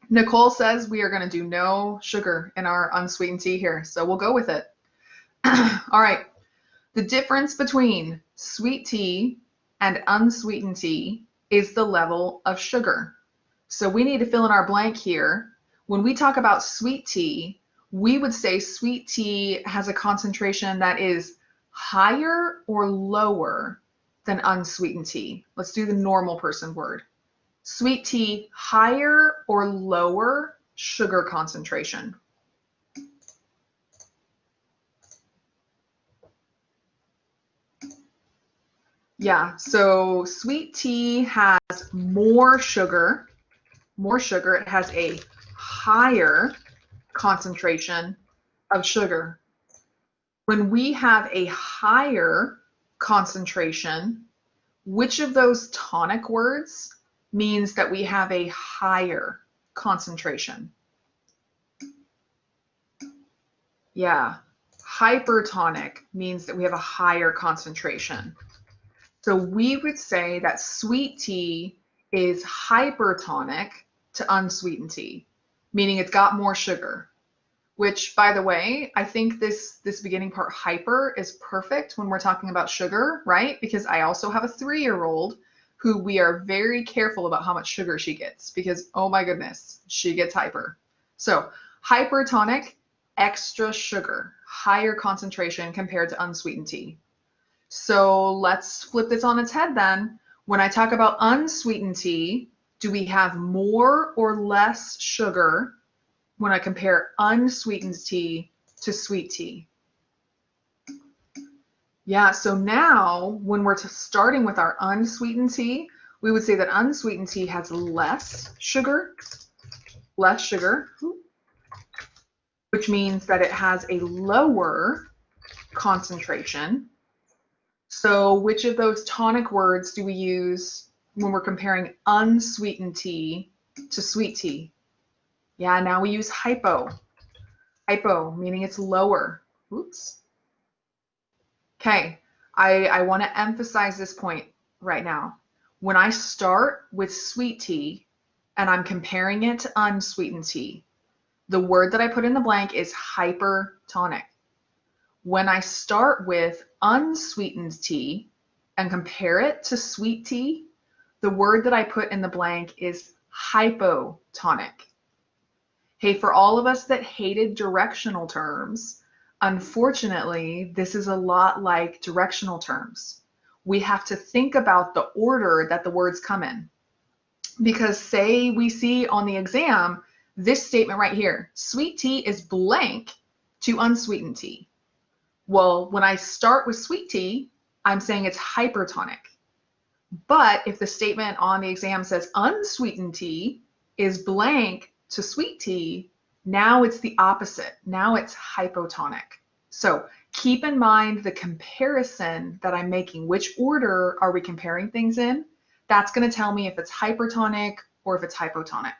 Nicole says we are going to do no sugar in our unsweetened tea here, so we'll go with it. All right. The difference between sweet tea and unsweetened tea is the level of sugar. So we need to fill in our blank here. When we talk about sweet tea, we would say sweet tea has a concentration that is higher or lower than unsweetened tea. Let's do the normal person word. Sweet tea, higher or lower sugar concentration. Yeah, so sweet tea has more sugar. It has a higher concentration of sugar. When we have a higher concentration, which of those tonic words means that we have a higher concentration? Yeah, hypertonic means that we have a higher concentration. So we would say that sweet tea is hypertonic to unsweetened tea, meaning it's got more sugar. Which, by the way, I think this beginning part, hyper, is perfect when we're talking about sugar, right? Because I also have a 3-year-old who we are very careful about how much sugar she gets because, oh my goodness, she gets hyper. So hypertonic, extra sugar, higher concentration compared to unsweetened tea. So let's flip this on its head then. When I talk about unsweetened tea, do we have more or less sugar when I compare unsweetened tea to sweet tea? Yeah, so now when we're starting with our unsweetened tea, we would say that unsweetened tea has less sugar, which means that it has a lower concentration. So which of those tonic words do we use when we're comparing unsweetened tea to sweet tea? Yeah, now we use hypo. Hypo, meaning it's lower. Oops. Okay, I want to emphasize this point right now. When I start with sweet tea and I'm comparing it to unsweetened tea, the word that I put in the blank is hypertonic. When I start with unsweetened tea and compare it to sweet tea, the word that I put in the blank is hypotonic. Hey, for all of us that hated directional terms, unfortunately, this is a lot like directional terms. We have to think about the order that the words come in. Because say we see on the exam, this statement right here, sweet tea is blank to unsweetened tea. Well, when I start with sweet tea, I'm saying it's hypertonic. But if the statement on the exam says unsweetened tea is blank to sweet tea, now it's the opposite. Now it's hypotonic. So keep in mind the comparison that I'm making. Which order are we comparing things in? That's going to tell me if it's hypertonic or if it's hypotonic.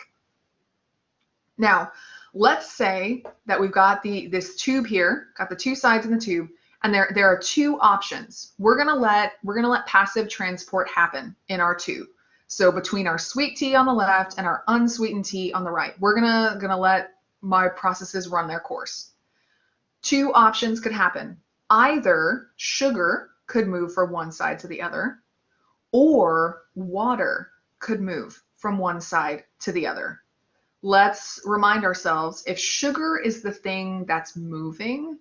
Now, let's say that we've got this tube here, got the two sides in the tube, and there are two options. We're gonna let passive transport happen in our tube. So between our sweet tea on the left and our unsweetened tea on the right, we're gonna let my processes run their course. Two options could happen. Either sugar could move from one side to the other, or water could move from one side to the other. Let's remind ourselves, if sugar is the thing that's moving,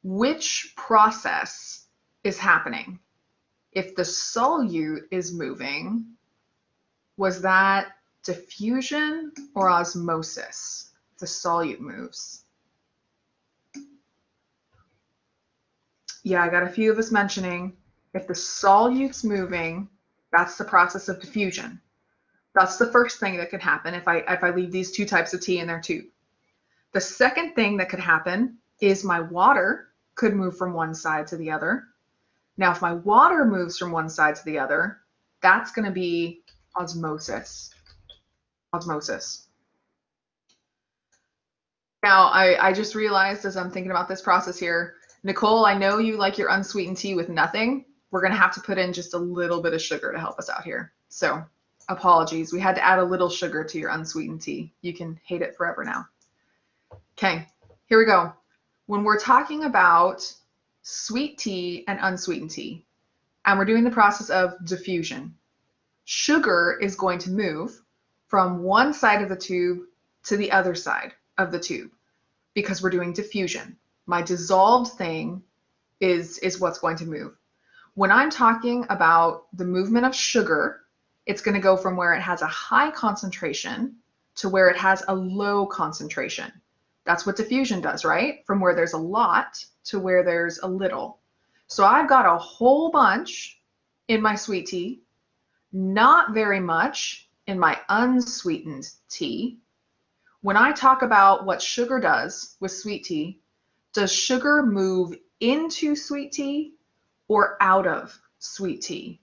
which process is happening? If the solute is moving, was that diffusion or osmosis? If the solute moves. Yeah, I got a few of us mentioning, if the solute's moving, that's the process of diffusion. That's the first thing that could happen if I leave these two types of tea in their tube. The second thing that could happen is my water could move from one side to the other. Now, if my water moves from one side to the other, that's going to be osmosis. Osmosis. Now, I just realized as I'm thinking about this process here, Nicole, I know you like your unsweetened tea with nothing. We're going to have to put in just a little bit of sugar to help us out here. So apologies. We had to add a little sugar to your unsweetened tea. You can hate it forever now. Okay, here we go. When we're talking about sweet tea and unsweetened tea, and we're doing the process of diffusion. Sugar is going to move from one side of the tube to the other side of the tube because we're doing diffusion. My dissolved thing is what's going to move. When I'm talking about the movement of sugar, it's going to go from where it has a high concentration to where it has a low concentration. That's what diffusion does, right? From where there's a lot to where there's a little. So I've got a whole bunch in my sweet tea, not very much in my unsweetened tea. When I talk about what sugar does with sweet tea, does sugar move into sweet tea or out of sweet tea?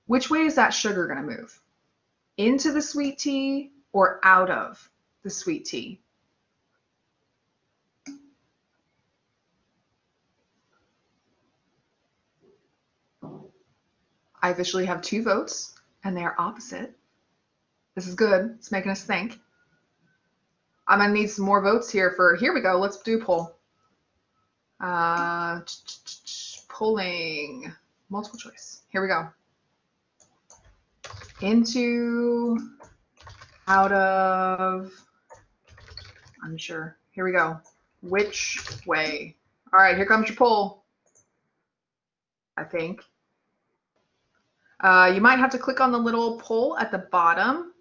Which way is that sugar going to move? Into the sweet tea or out of the sweet tea? I officially have 2 votes, and they are opposite. This is good. It's making us think. I'm going to need some more votes here here we go. Let's do poll. Polling, multiple choice. Here we go. Into, out of, unsure. Here we go. Which way? All right, here comes your poll, I think. You might have to click on the little poll at the bottom.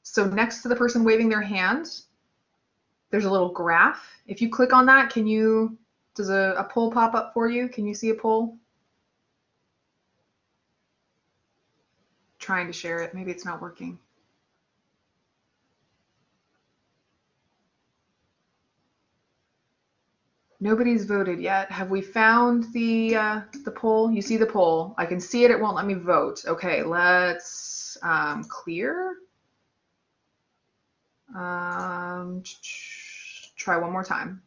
So next to the person waving their hand, there's a little graph. If you click on that, does a poll pop up for you? Can you see a poll? Trying to share it. Maybe it's not working. Nobody's voted yet. Have we found the poll? You see the poll. I can see it. It won't let me vote. Okay, let's clear. Try one more time.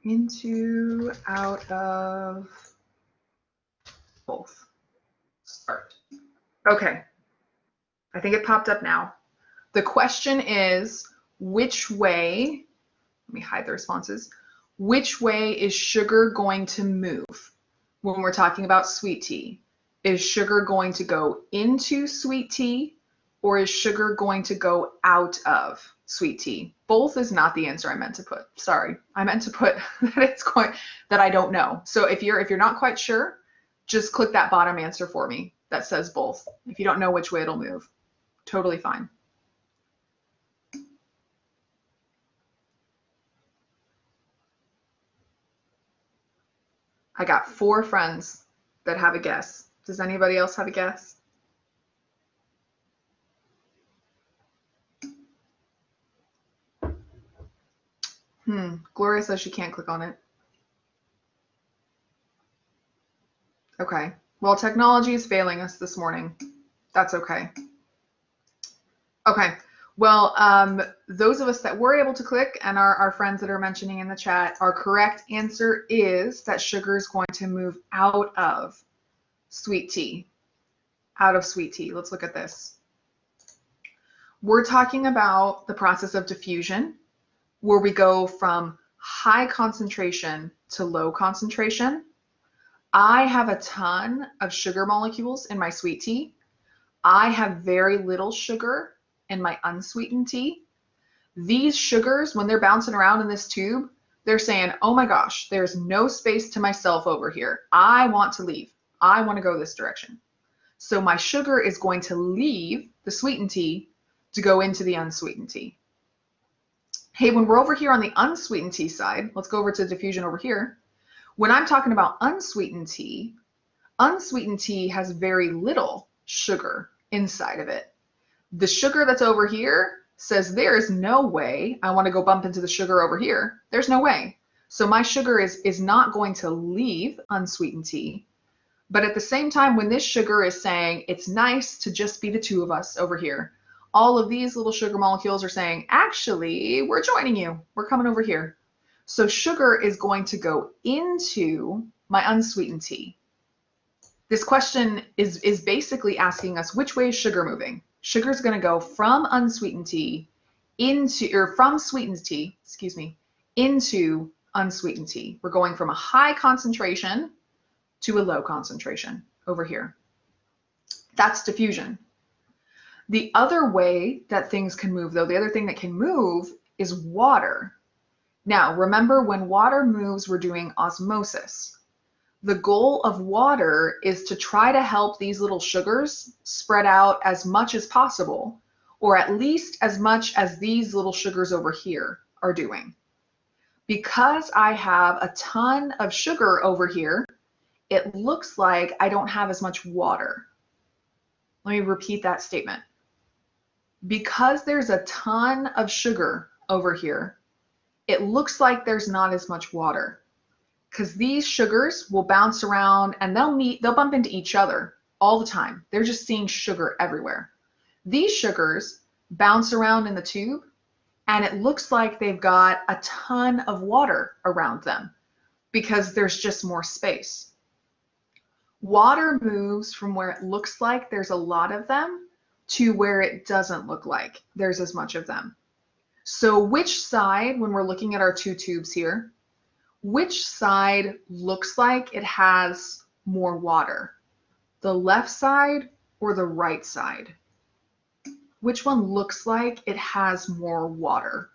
Into, out of, both. Start. Okay. I think it popped up now. The question is, which way, let me hide the responses, which way is sugar going to move when we're talking about sweet tea? Is sugar going to go into sweet tea or is sugar going to go out of sweet tea? Both is not the answer I meant to put. Sorry, I meant to put that I don't know. So if you're not quite sure, just click that bottom answer for me that says both. If you don't know which way it'll move, totally fine. I got 4 friends that have a guess. Does anybody else have a guess? Gloria says she can't click on it. Okay. Well, technology is failing us this morning. That's okay. Okay. Well, those of us that were able to click and our friends that are mentioning in the chat, our correct answer is that sugar is going to move out of sweet tea. Out of sweet tea. Let's look at this. We're talking about the process of diffusion, where we go from high concentration to low concentration. I have a ton of sugar molecules in my sweet tea. I have very little sugar in my unsweetened tea. These sugars, when they're bouncing around in this tube, they're saying, oh my gosh, there's no space to myself over here. I want to leave. I want to go this direction. So my sugar is going to leave the sweetened tea to go into the unsweetened tea. Hey, when we're over here on the unsweetened tea side, let's go over to diffusion over here. When I'm talking about unsweetened tea has very little sugar inside of it. The sugar that's over here says there is no way I want to go bump into the sugar over here. There's no way. So my sugar is not going to leave unsweetened tea. But at the same time, when this sugar is saying it's nice to just be the 2 of us over here, all of these little sugar molecules are saying, actually, we're joining you. We're coming over here. So sugar is going to go into my unsweetened tea. This question is basically asking us, which way is sugar moving? Sugar is going to go from unsweetened tea into, or from sweetened tea, excuse me, into unsweetened tea. We're going from a high concentration to a low concentration over here. That's diffusion. The other way that things can move, though, the other thing that can move is water. Now, remember, when water moves, we're doing osmosis. The goal of water is to try to help these little sugars spread out as much as possible, or at least as much as these little sugars over here are doing. Because I have a ton of sugar over here, it looks like I don't have as much water. Let me repeat that statement. Because there's a ton of sugar over here, it looks like there's not as much water, because these sugars will bounce around and they'll bump into each other all the time. They're just seeing sugar everywhere. These sugars bounce around in the tube, and it looks like they've got a ton of water around them because there's just more space. Water moves from where it looks like there's a lot of them to where it doesn't look like there's as much of them. So which side, when we're looking at our two tubes here, which side looks like it has more water? The left side or the right side? Which one looks like it has more water?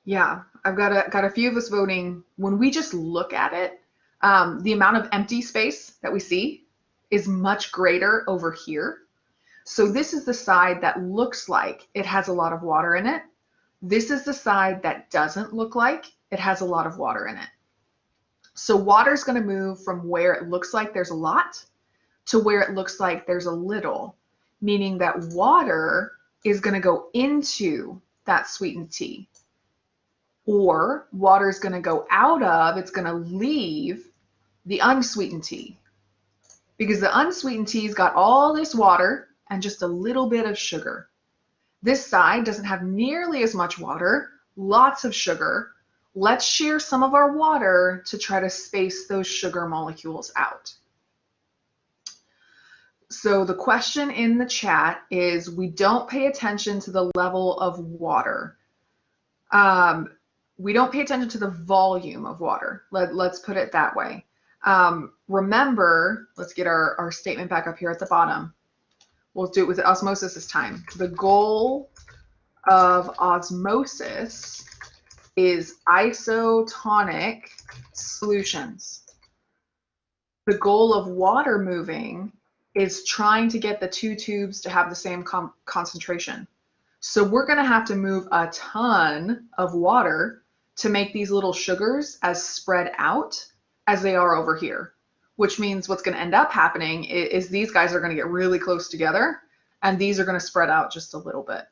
Yeah, I've got a few of us voting. When we just look at it, the amount of empty space that we see is much greater over here. So this is the side that looks like it has a lot of water in it. This is the side that doesn't look like it has a lot of water in it. So water is going to move from where it looks like there's a lot to where it looks like there's a little, meaning that water is going to go into that sweetened tea. Or water is going to go out of, it's going to leave the unsweetened tea. Because the unsweetened tea's got all this water and just a little bit of sugar. This side doesn't have nearly as much water, lots of sugar. Let's share some of our water to try to space those sugar molecules out. So the question in the chat is, we don't pay attention to the level of water. We don't pay attention to the volume of water. Let's put it that way. Remember, let's get our statement back up here at the bottom. We'll do it with osmosis this time. The goal of osmosis is isotonic solutions. The goal of water moving is trying to get the two tubes to have the same concentration. So we're going to have to move a ton of water to make these little sugars as spread out as they are over here, which means what's going to end up happening is these guys are going to get really close together and these are going to spread out just a little bit.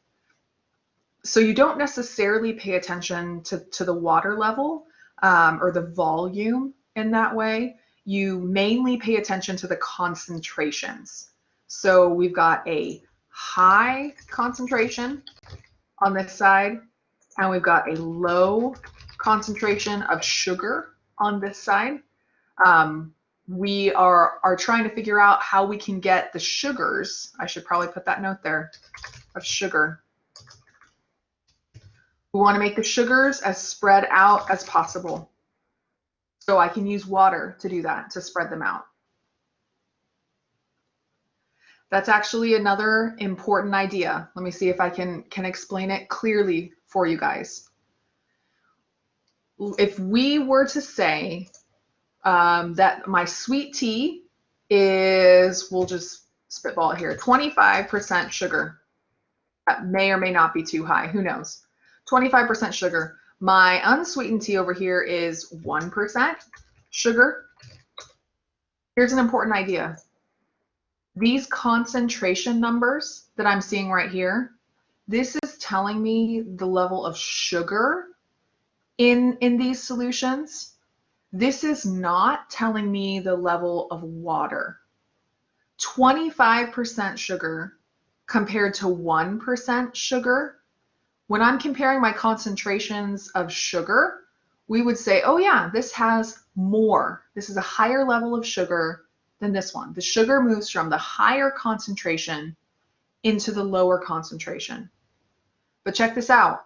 So you don't necessarily pay attention to the water level or the volume in that way. You mainly pay attention to the concentrations. So we've got a high concentration on this side, and we've got a low concentration of sugar on this side. We are trying to figure out how we can get the sugars, I should probably put that note there, of sugar. We want to make the sugars as spread out as possible. So I can use water to do that, to spread them out. That's actually another important idea. Let me see if I can explain it clearly for you guys. If we were to say that my sweet tea is, we'll just spitball it here, 25% sugar. That may or may not be too high, who knows? 25% sugar. My unsweetened tea over here is 1% sugar. Here's an important idea. These concentration numbers that I'm seeing right here, this is telling me the level of sugar in these solutions. This is not telling me the level of water. 25% sugar compared to 1% sugar. When I'm comparing my concentrations of sugar, we would say, oh yeah, this has more. This is a higher level of sugar than this one. The sugar moves from the higher concentration into the lower concentration. But check this out.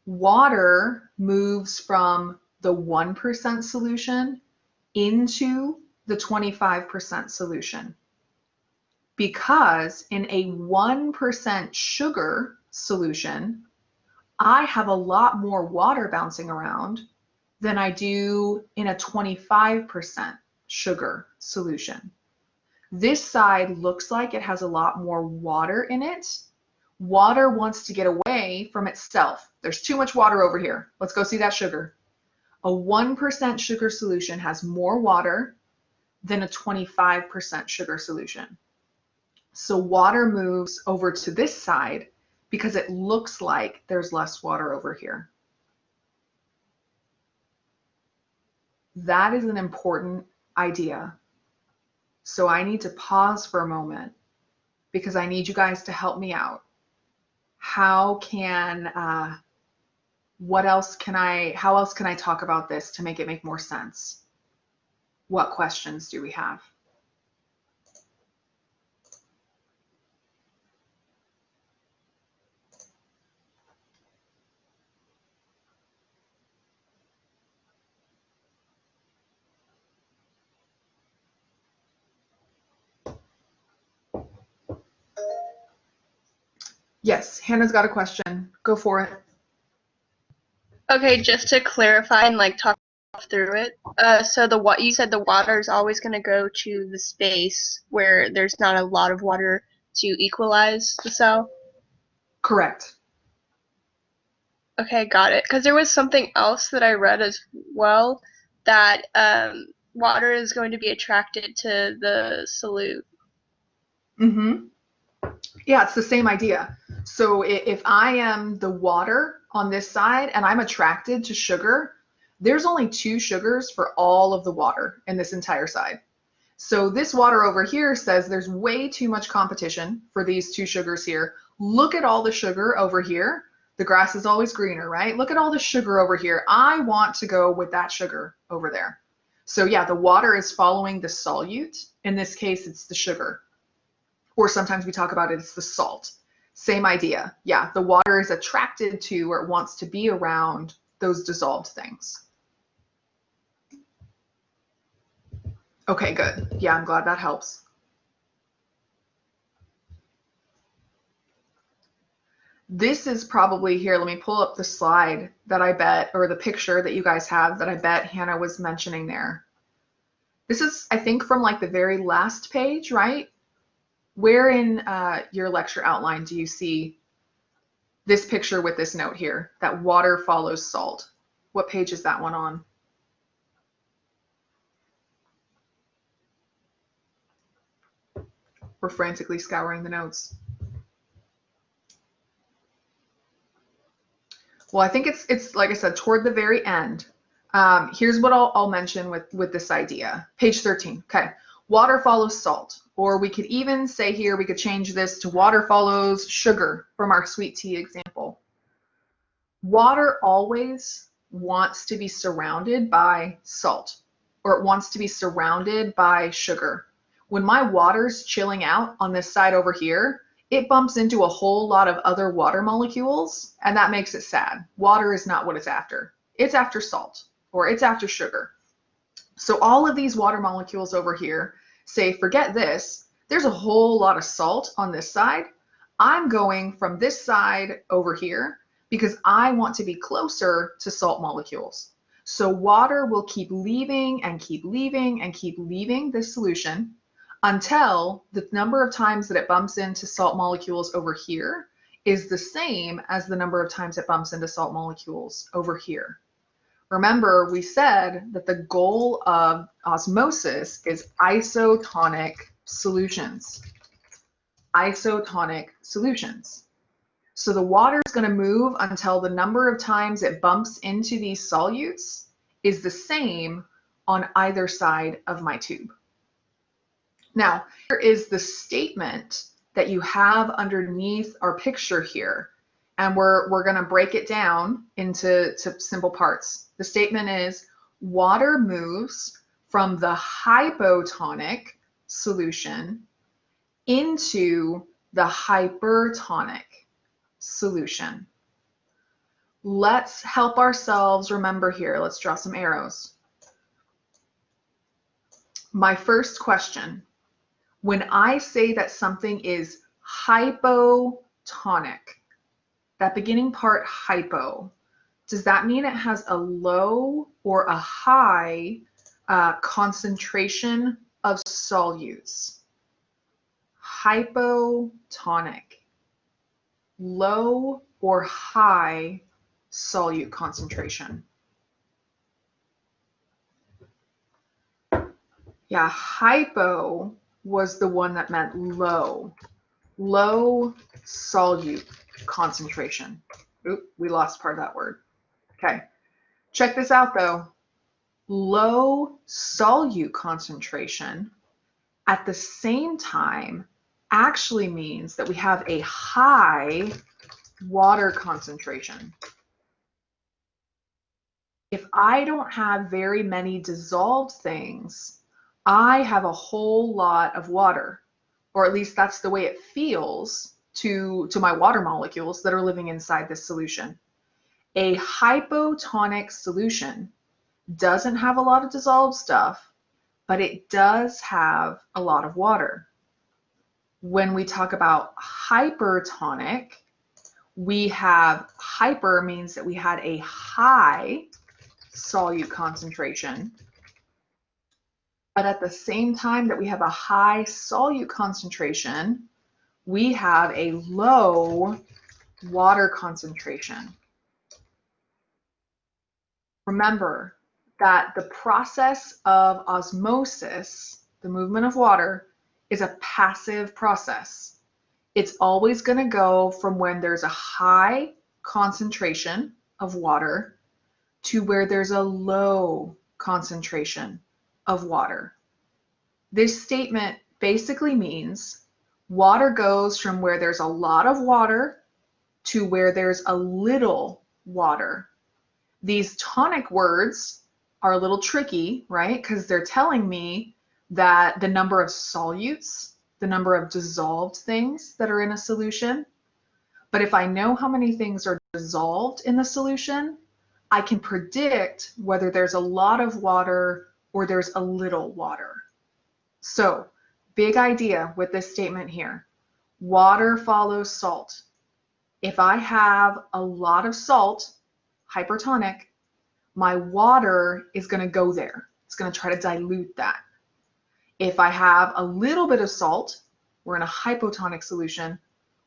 Water moves from the 1% solution into the 25% solution. Because in a 1% sugar solution, I have a lot more water bouncing around than I do in a 25% sugar solution. This side looks like it has a lot more water in it. Water wants to get away from itself. There's too much water over here. Let's go see that sugar. A 1% sugar solution has more water than a 25% sugar solution. So water moves over to this side because it looks like there's less water over here. That is an important idea. So I need to pause for a moment because I need you guys to help me out. How else can I talk about this to make it make more sense? What questions do we have? Yes, Hannah's got a question. Go for it. Okay, just to clarify and like talk through it. So you said the water is always going to go to the space where there's not a lot of water to equalize the cell? Correct. Okay, got it. Because there was something else that I read as well, that water is going to be attracted to the solute. Mm-hmm. Yeah, it's the same idea. So if I am the water on this side and I'm attracted to sugar, there's only 2 sugars for all of the water in this entire side. So this water over here says there's way too much competition for these 2 sugars here. Look at all the sugar over here. The grass is always greener, right? Look at all the sugar over here. I want to go with that sugar over there. So yeah, the water is following the solute. In this case, it's the sugar. Or sometimes we talk about it's the salt. Same idea. Yeah, the water is attracted to or it wants to be around those dissolved things. Okay, good. Yeah, I'm glad that helps. This is probably here. Let me pull up the slide that I bet, or the picture that you guys have that I bet Hannah was mentioning there. This is, I think, from like the very last page, right? Where in your lecture outline do you see this picture with this note here, that water follows salt? What page is that one on? We're frantically scouring the notes. Well, I think it's like I said, toward the very end. Here's what I'll mention with this idea. Page 13. Okay. Water follows salt. Or we could even say here, we could change this to water follows sugar from our sweet tea example. Water always wants to be surrounded by salt, or it wants to be surrounded by sugar. When my water's chilling out on this side over here, it bumps into a whole lot of other water molecules, and that makes it sad. Water is not what it's after. It's after salt, or it's after sugar. So all of these water molecules over here say, forget this, there's a whole lot of salt on this side. I'm going from this side over here because I want to be closer to salt molecules. So water will keep leaving and keep leaving and keep leaving this solution until the number of times that it bumps into salt molecules over here is the same as the number of times it bumps into salt molecules over here. Remember, we said that the goal of osmosis is isotonic solutions. Isotonic solutions. So the water is going to move until the number of times it bumps into these solutes is the same on either side of my tube. Now, here is the statement that you have underneath our picture here. And we're going to break it down into simple parts. The statement is, water moves from the hypotonic solution into the hypertonic solution. Let's help ourselves remember here. Let's draw some arrows. My first question, when I say that something is hypotonic, that beginning part hypo, does that mean it has a low or a high concentration of solutes? Hypotonic, low or high solute concentration? Yeah, hypo was the one that meant low solute concentration. Oop, we lost part of that word. Okay, check this out though. Low solute concentration at the same time actually means that we have a high water concentration. If I don't have very many dissolved things, I have a whole lot of water, or at least that's the way it feels to my water molecules that are living inside this solution. A hypotonic solution doesn't have a lot of dissolved stuff, but it does have a lot of water. When we talk about hypertonic, we have hyper means that we had a high solute concentration, but at the same time that we have a high solute concentration, we have a low water concentration. Remember that the process of osmosis, the movement of water, is a passive process. It's always going to go from when there's a high concentration of water to where there's a low concentration of water. This statement basically means water goes from where there's a lot of water to where there's a little water. These tonic words are a little tricky, right? Because they're telling me that the number of solutes, the number of dissolved things that are in a solution. But if I know how many things are dissolved in the solution, I can predict whether there's a lot of water or there's a little water. So, big idea with this statement here. Water follows salt. If I have a lot of salt, hypertonic, my water is going to go there. It's going to try to dilute that. If I have a little bit of salt, we're in a hypotonic solution,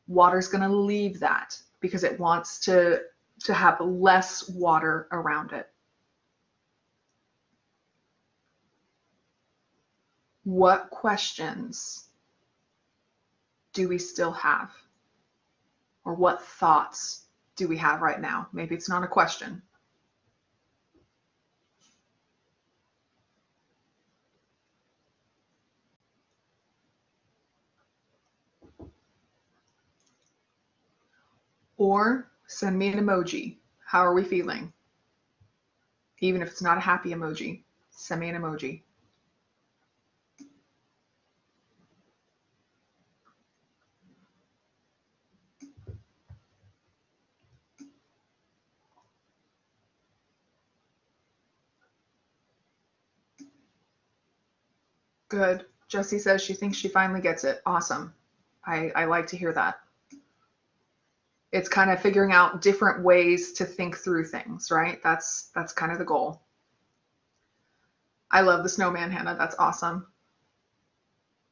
water's going to leave that because it wants to have less water around it. What questions do we still have? Or what thoughts do we have right now? Maybe it's not a question. Or send me an emoji. How are we feeling? Even if it's not a happy emoji, send me an emoji. Good. Jessie says she thinks she finally gets it. Awesome. I like to hear that. It's kind of figuring out different ways to think through things, right? That's kind of the goal. I love the snowman, Hannah. That's awesome.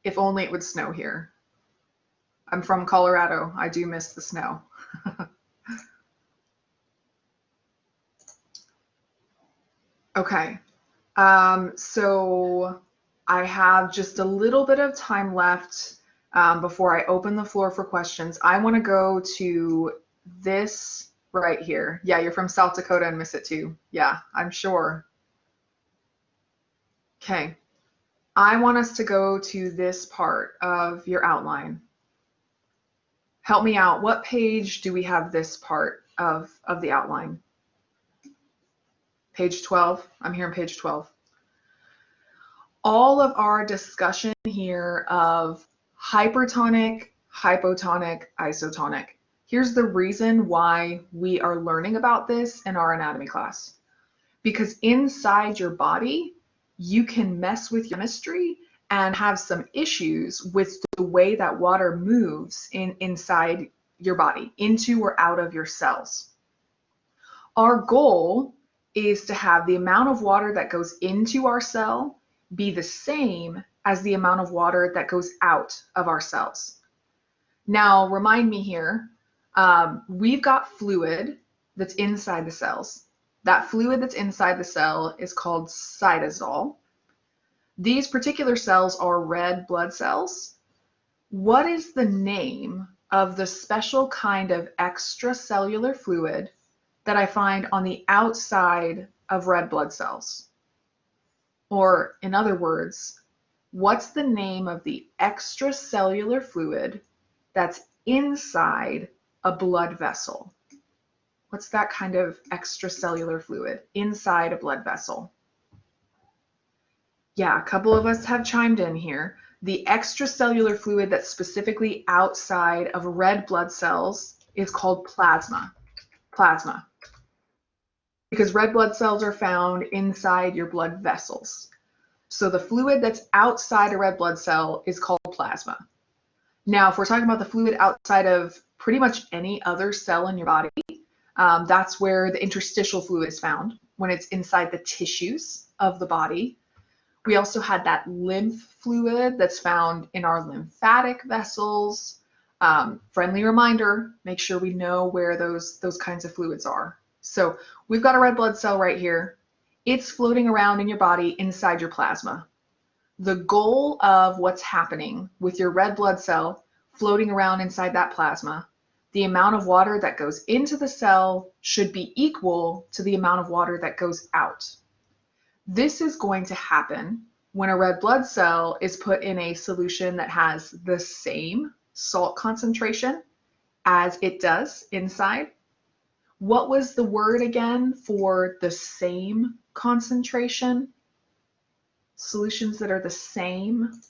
If only it would snow here. I'm from Colorado. I do miss the snow. Okay. So I have just a little bit of time left before I open the floor for questions. I want to go to this right here. Yeah, you're from South Dakota and miss it too. Yeah, I'm sure. Okay. I want us to go to this part of your outline. Help me out. What page do we have this part of the outline? Page 12. I'm here on page 12. all of our discussion here of hypertonic, hypotonic, isotonic. Here's the reason why we are learning about this in our anatomy class. Because inside your body, you can mess with chemistry and have some issues with the way that water moves inside your body, into or out of your cells. Our goal is to have the amount of water that goes into our cell be the same as the amount of water that goes out of our cells. Now, remind me here, we've got fluid that's inside the cells. That fluid that's inside the cell is called cytosol. These particular cells are red blood cells. What is the name of the special kind of extracellular fluid that I find on the outside of red blood cells? Or in other words, what's the name of the extracellular fluid that's inside a blood vessel? What's that kind of extracellular fluid inside a blood vessel? Yeah, a couple of us have chimed in here. The extracellular fluid that's specifically outside of red blood cells is called plasma. Plasma. Because red blood cells are found inside your blood vessels. So the fluid that's outside a red blood cell is called plasma. Now, if we're talking about the fluid outside of pretty much any other cell in your body, that's where the interstitial fluid is found, when it's inside the tissues of the body. We also had that lymph fluid that's found in our lymphatic vessels. Friendly reminder, make sure we know where those kinds of fluids are. So we've got a red blood cell right here. It's floating around in your body inside your plasma. The goal of what's happening with your red blood cell floating around inside that plasma, the amount of water that goes into the cell should be equal to the amount of water that goes out. This is going to happen when a red blood cell is put in a solution that has the same salt concentration as it does inside. What was the word again for the same concentration? Solutions that are the same.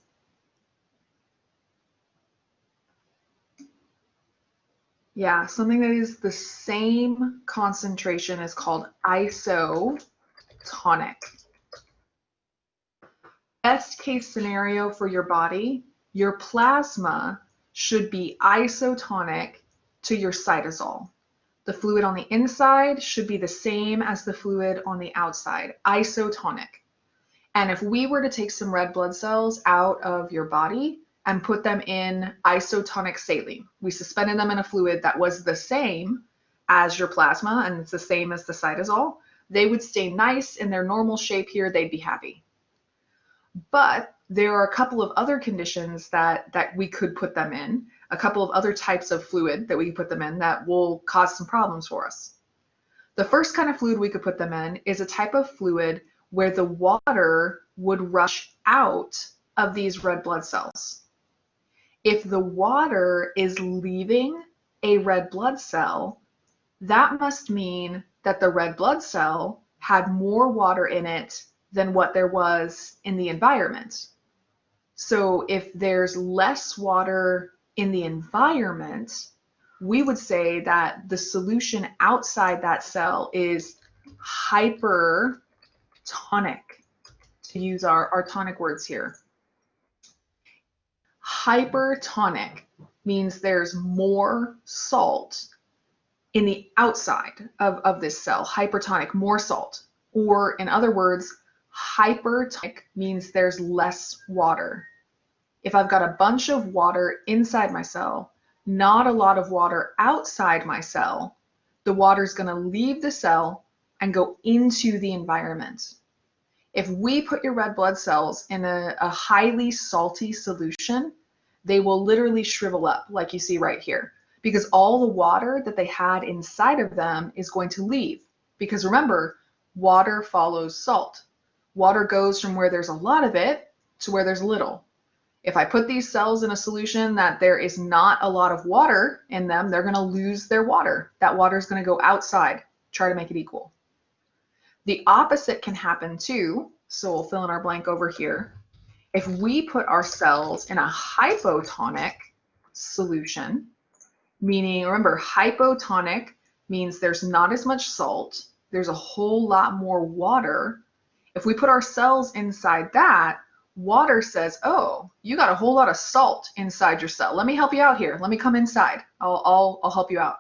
Yeah, something that is the same concentration is called isotonic. Best case scenario for your body, your plasma should be isotonic to your cytosol. The fluid on the inside should be the same as the fluid on the outside, isotonic. And if we were to take some red blood cells out of your body and put them in isotonic saline, we suspended them in a fluid that was the same as your plasma and it's the same as the cytosol, they would stay nice in their normal shape here, they'd be happy. But there are a couple of other conditions that we could put them in, a couple of other types of fluid that we could put them in that will cause some problems for us. The first kind of fluid we could put them in is a type of fluid where the water would rush out of these red blood cells. If the water is leaving a red blood cell, that must mean that the red blood cell had more water in it than what there was in the environment. So if there's less water in the environment, we would say that the solution outside that cell is hypertonic, to use our tonic words here. Hypertonic means there's more salt in the outside of this cell, hypertonic, more salt. Or in other words, hypertonic means there's less water. If I've got a bunch of water inside my cell, not a lot of water outside my cell, the water is going to leave the cell and go into the environment. If we put your red blood cells in a highly salty solution, they will literally shrivel up like you see right here, because all the water that they had inside of them is going to leave. Because remember, water follows salt. Water goes from where there's a lot of it to where there's little. If I put these cells in a solution that there is not a lot of water in them, they're going to lose their water. That water is going to go outside. Try to make it equal. The opposite can happen too. So we'll fill in our blank over here. If we put our cells in a hypotonic solution, meaning, remember, hypotonic means there's not as much salt, there's a whole lot more water. If we put our cells inside that, water says, oh, you got a whole lot of salt inside your cell. Let me help you out here. Let me come inside. I'll help you out.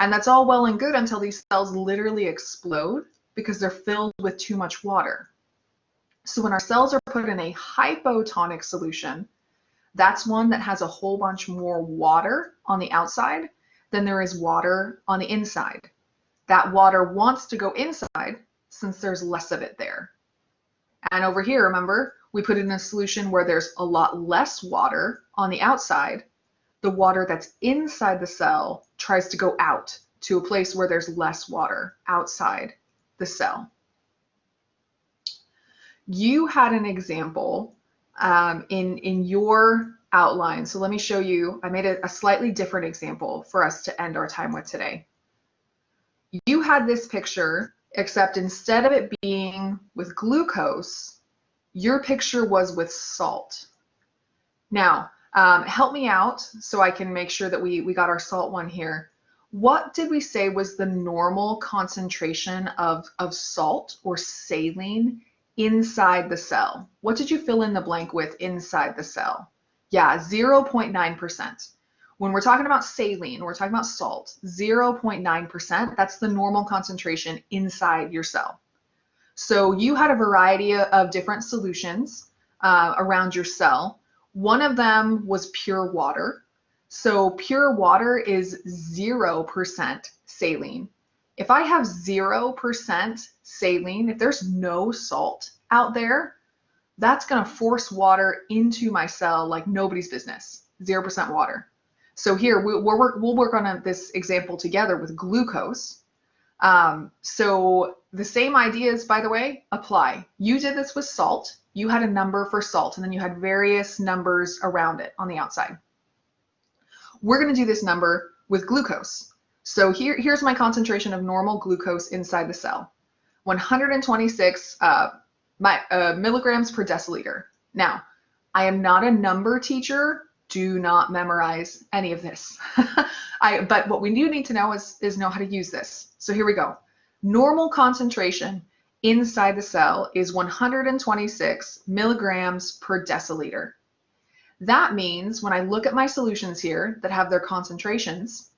And that's all well and good until these cells literally explode because they're filled with too much water. So when our cells are put in a hypotonic solution, that's one that has a whole bunch more water on the outside than there is water on the inside. That water wants to go inside since there's less of it there. And over here, remember, we put it in a solution where there's a lot less water on the outside. The water that's inside the cell tries to go out to a place where there's less water outside the cell. You had an example in your outline. So let me show you. I made a slightly different example for us to end our time with today. You had this picture, except instead of it being with glucose, your picture was with salt. Now, help me out so I can make sure that we got our salt one here. What did we say was the normal concentration of salt or saline inside the cell? What did you fill in the blank with inside the cell? Yeah, 0.9%. When we're talking about saline, we're talking about salt, 0.9%, that's the normal concentration inside your cell. So you had a variety of different solutions around your cell. One of them was pure water. So pure water is 0% saline. If I have 0% saline, if there's no salt out there, that's going to force water into my cell like nobody's business, 0% water. So here, we'll work on this example together with glucose. So the same ideas, by the way, apply. You did this with salt. You had a number for salt, and then you had various numbers around it on the outside. We're going to do this number with glucose. So here's my concentration of normal glucose inside the cell, 126 milligrams per deciliter. Now, I am not a number teacher. Do not memorize any of this. But what we do need to know is know how to use this. So here we go. Normal concentration inside the cell is 126 milligrams per deciliter. That means when I look at my solutions here that have their concentrations,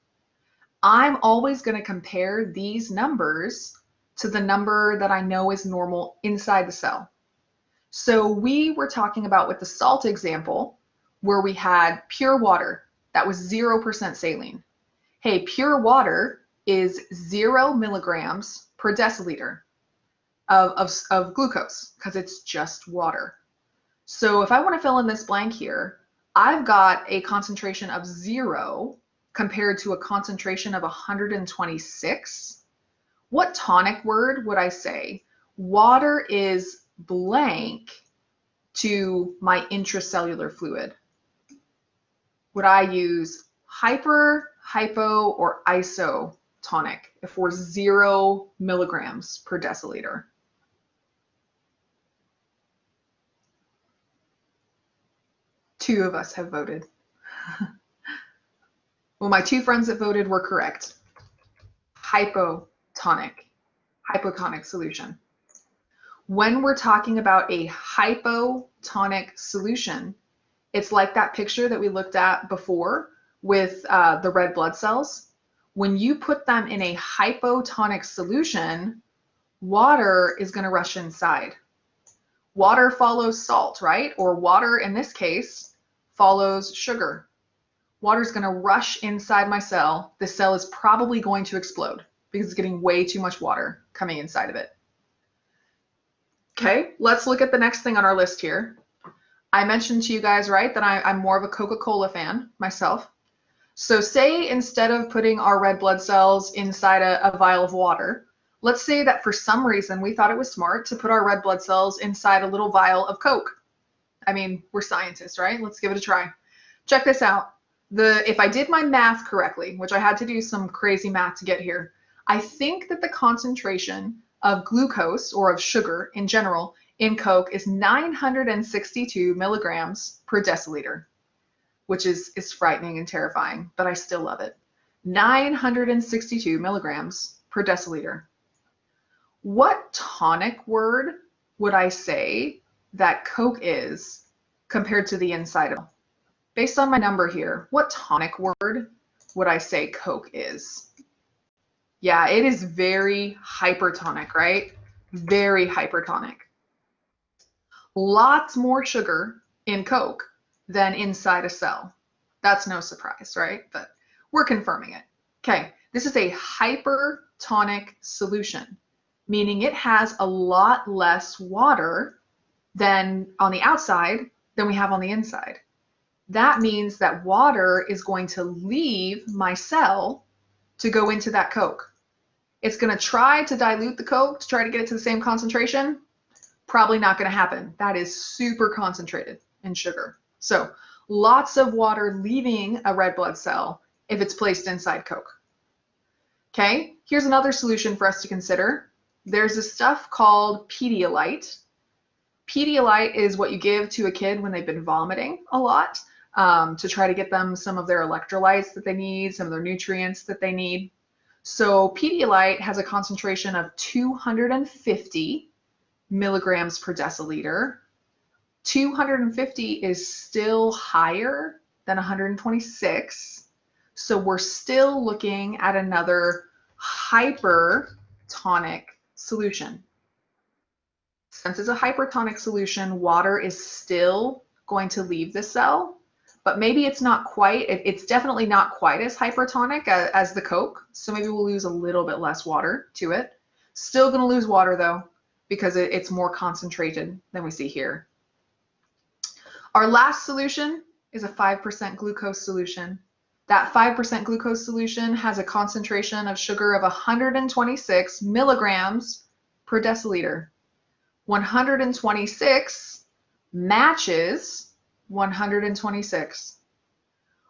I'm always going to compare these numbers to the number that I know is normal inside the cell. So we were talking about with the salt example where we had pure water that was 0% saline. Hey, pure water is 0 milligrams per deciliter of glucose because it's just water. So if I want to fill in this blank here, I've got a concentration of 0 compared to a concentration of 126. What tonic word would I say? Water is blank to my intracellular fluid. Would I use hyper, hypo, or isotonic if we're 0 milligrams per deciliter? Two of us have voted. Well, my two friends that voted were correct. Hypotonic solution. When we're talking about a hypotonic solution, it's like that picture that we looked at before with the red blood cells. When you put them in a hypotonic solution, water is going to rush inside. Water follows salt, right? Or water, in this case, follows sugar. Water is going to rush inside my cell. The cell is probably going to explode because it's getting way too much water coming inside of it. Okay, let's look at the next thing on our list here. I mentioned to you guys, right, that I'm more of a Coca-Cola fan myself. So say instead of putting our red blood cells inside a vial of water, let's say that for some reason we thought it was smart to put our red blood cells inside a little vial of Coke. I mean, we're scientists, right? Let's give it a try. Check this out. If I did my math correctly, which I had to do some crazy math to get here, I think that the concentration of glucose or of sugar in general in Coke is 962 milligrams per deciliter, which is frightening and terrifying, but I still love it. 962 milligrams per deciliter. What tonic word would I say that Coke is compared to the inside of it? Based on my number here, what tonic word would I say Coke is? Yeah, it is very hypertonic, right? Very hypertonic. Lots more sugar in Coke than inside a cell. That's no surprise, right? But we're confirming it. Okay, this is a hypertonic solution, meaning it has a lot less water than on the outside than we have on the inside. That means that water is going to leave my cell to go into that Coke. It's going to try to dilute the Coke to try to get it to the same concentration. Probably not going to happen. That is super concentrated in sugar. So lots of water leaving a red blood cell if it's placed inside Coke. Okay, here's another solution for us to consider. There's this stuff called Pedialyte. Pedialyte is what you give to a kid when they've been vomiting a lot to try to get them some of their electrolytes that they need, some of their nutrients that they need. So Pedialyte has a concentration of 250 milligrams per deciliter. 250 is still higher than 126. So we're still looking at another hypertonic solution. Since it's a hypertonic solution, water is still going to leave the cell, but maybe it's not quite, it's definitely not quite as hypertonic as the Coke. So maybe we'll lose a little bit less water to it. Still going to lose water though, because it's more concentrated than we see here. Our last solution is a 5% glucose solution. That 5% glucose solution has a concentration of sugar of 126 milligrams per deciliter. 126 matches 126.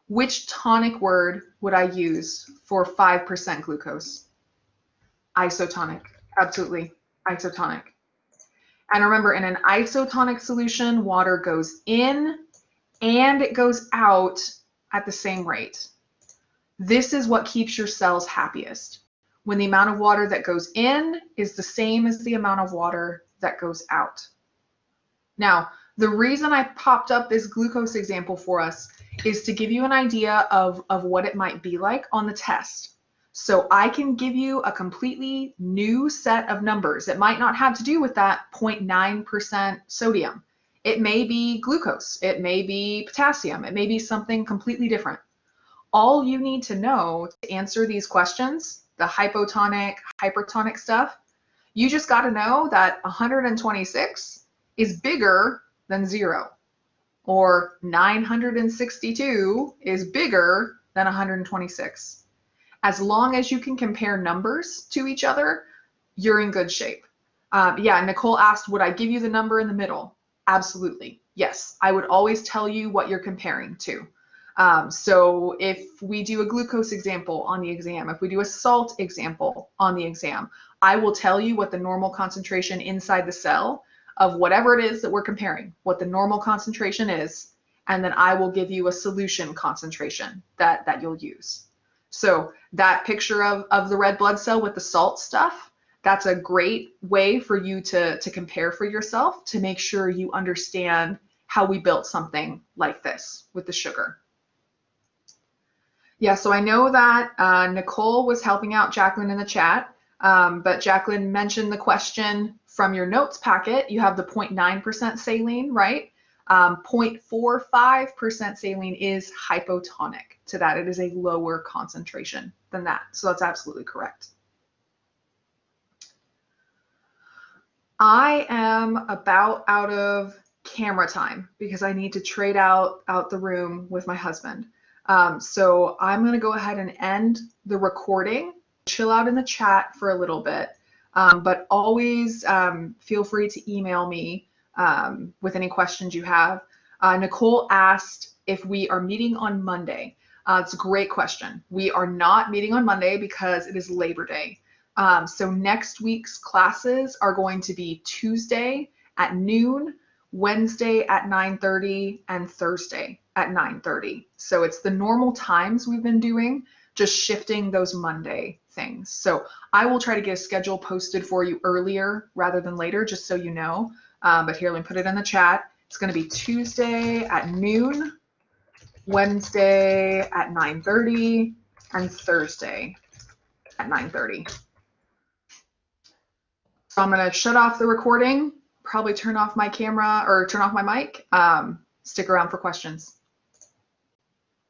Which tonic word would I use for 5% glucose? Isotonic, absolutely, isotonic. And remember, in an isotonic solution, water goes in and it goes out at the same rate. This is what keeps your cells happiest, when the amount of water that goes in is the same as the amount of water that goes out. Now, the reason I popped up this glucose example for us is to give you an idea of what it might be like on the test. So I can give you a completely new set of numbers. It might not have to do with that 0.9% sodium. It may be glucose. It may be potassium. It may be something completely different. All you need to know to answer these questions, the hypotonic, hypertonic stuff, you just got to know that 126 is bigger than 0, or 962 is bigger than 126. As long as you can compare numbers to each other, you're in good shape. Yeah, Nicole asked, would I give you the number in the middle? Absolutely. Yes, I would always tell you what you're comparing to. So if we do a glucose example on the exam, if we do a salt example on the exam, I will tell you what the normal concentration inside the cell of whatever it is that we're comparing, what the normal concentration is, and then I will give you a solution concentration that you'll use. So that picture of the red blood cell with the salt stuff, that's a great way for you to compare for yourself to make sure you understand how we built something like this with the sugar. Yeah, so I know that Nicole was helping out Jacqueline in the chat, but Jacqueline mentioned the question from your notes packet. You have the 0.9% saline, right? 0.45% saline is hypotonic to that. It is a lower concentration than that. So that's absolutely correct. I am about out of camera time because I need to trade out the room with my husband. So I'm going to go ahead and end the recording, chill out in the chat for a little bit, but always feel free to email me with any questions you have. Nicole asked if we are meeting on Monday. It's a great question. We are not meeting on Monday because it is Labor Day. So next week's classes are going to be Tuesday at noon, Wednesday at 9:30, and Thursday at 9:30. So it's the normal times we've been doing, just shifting those Monday things. So I will try to get a schedule posted for you earlier rather than later, just so you know. But here, let me put it in the chat. It's going to be Tuesday at noon, Wednesday at 9:30, and Thursday at 9:30. So I'm going to shut off the recording, probably turn off my camera or turn off my mic. Stick around for questions.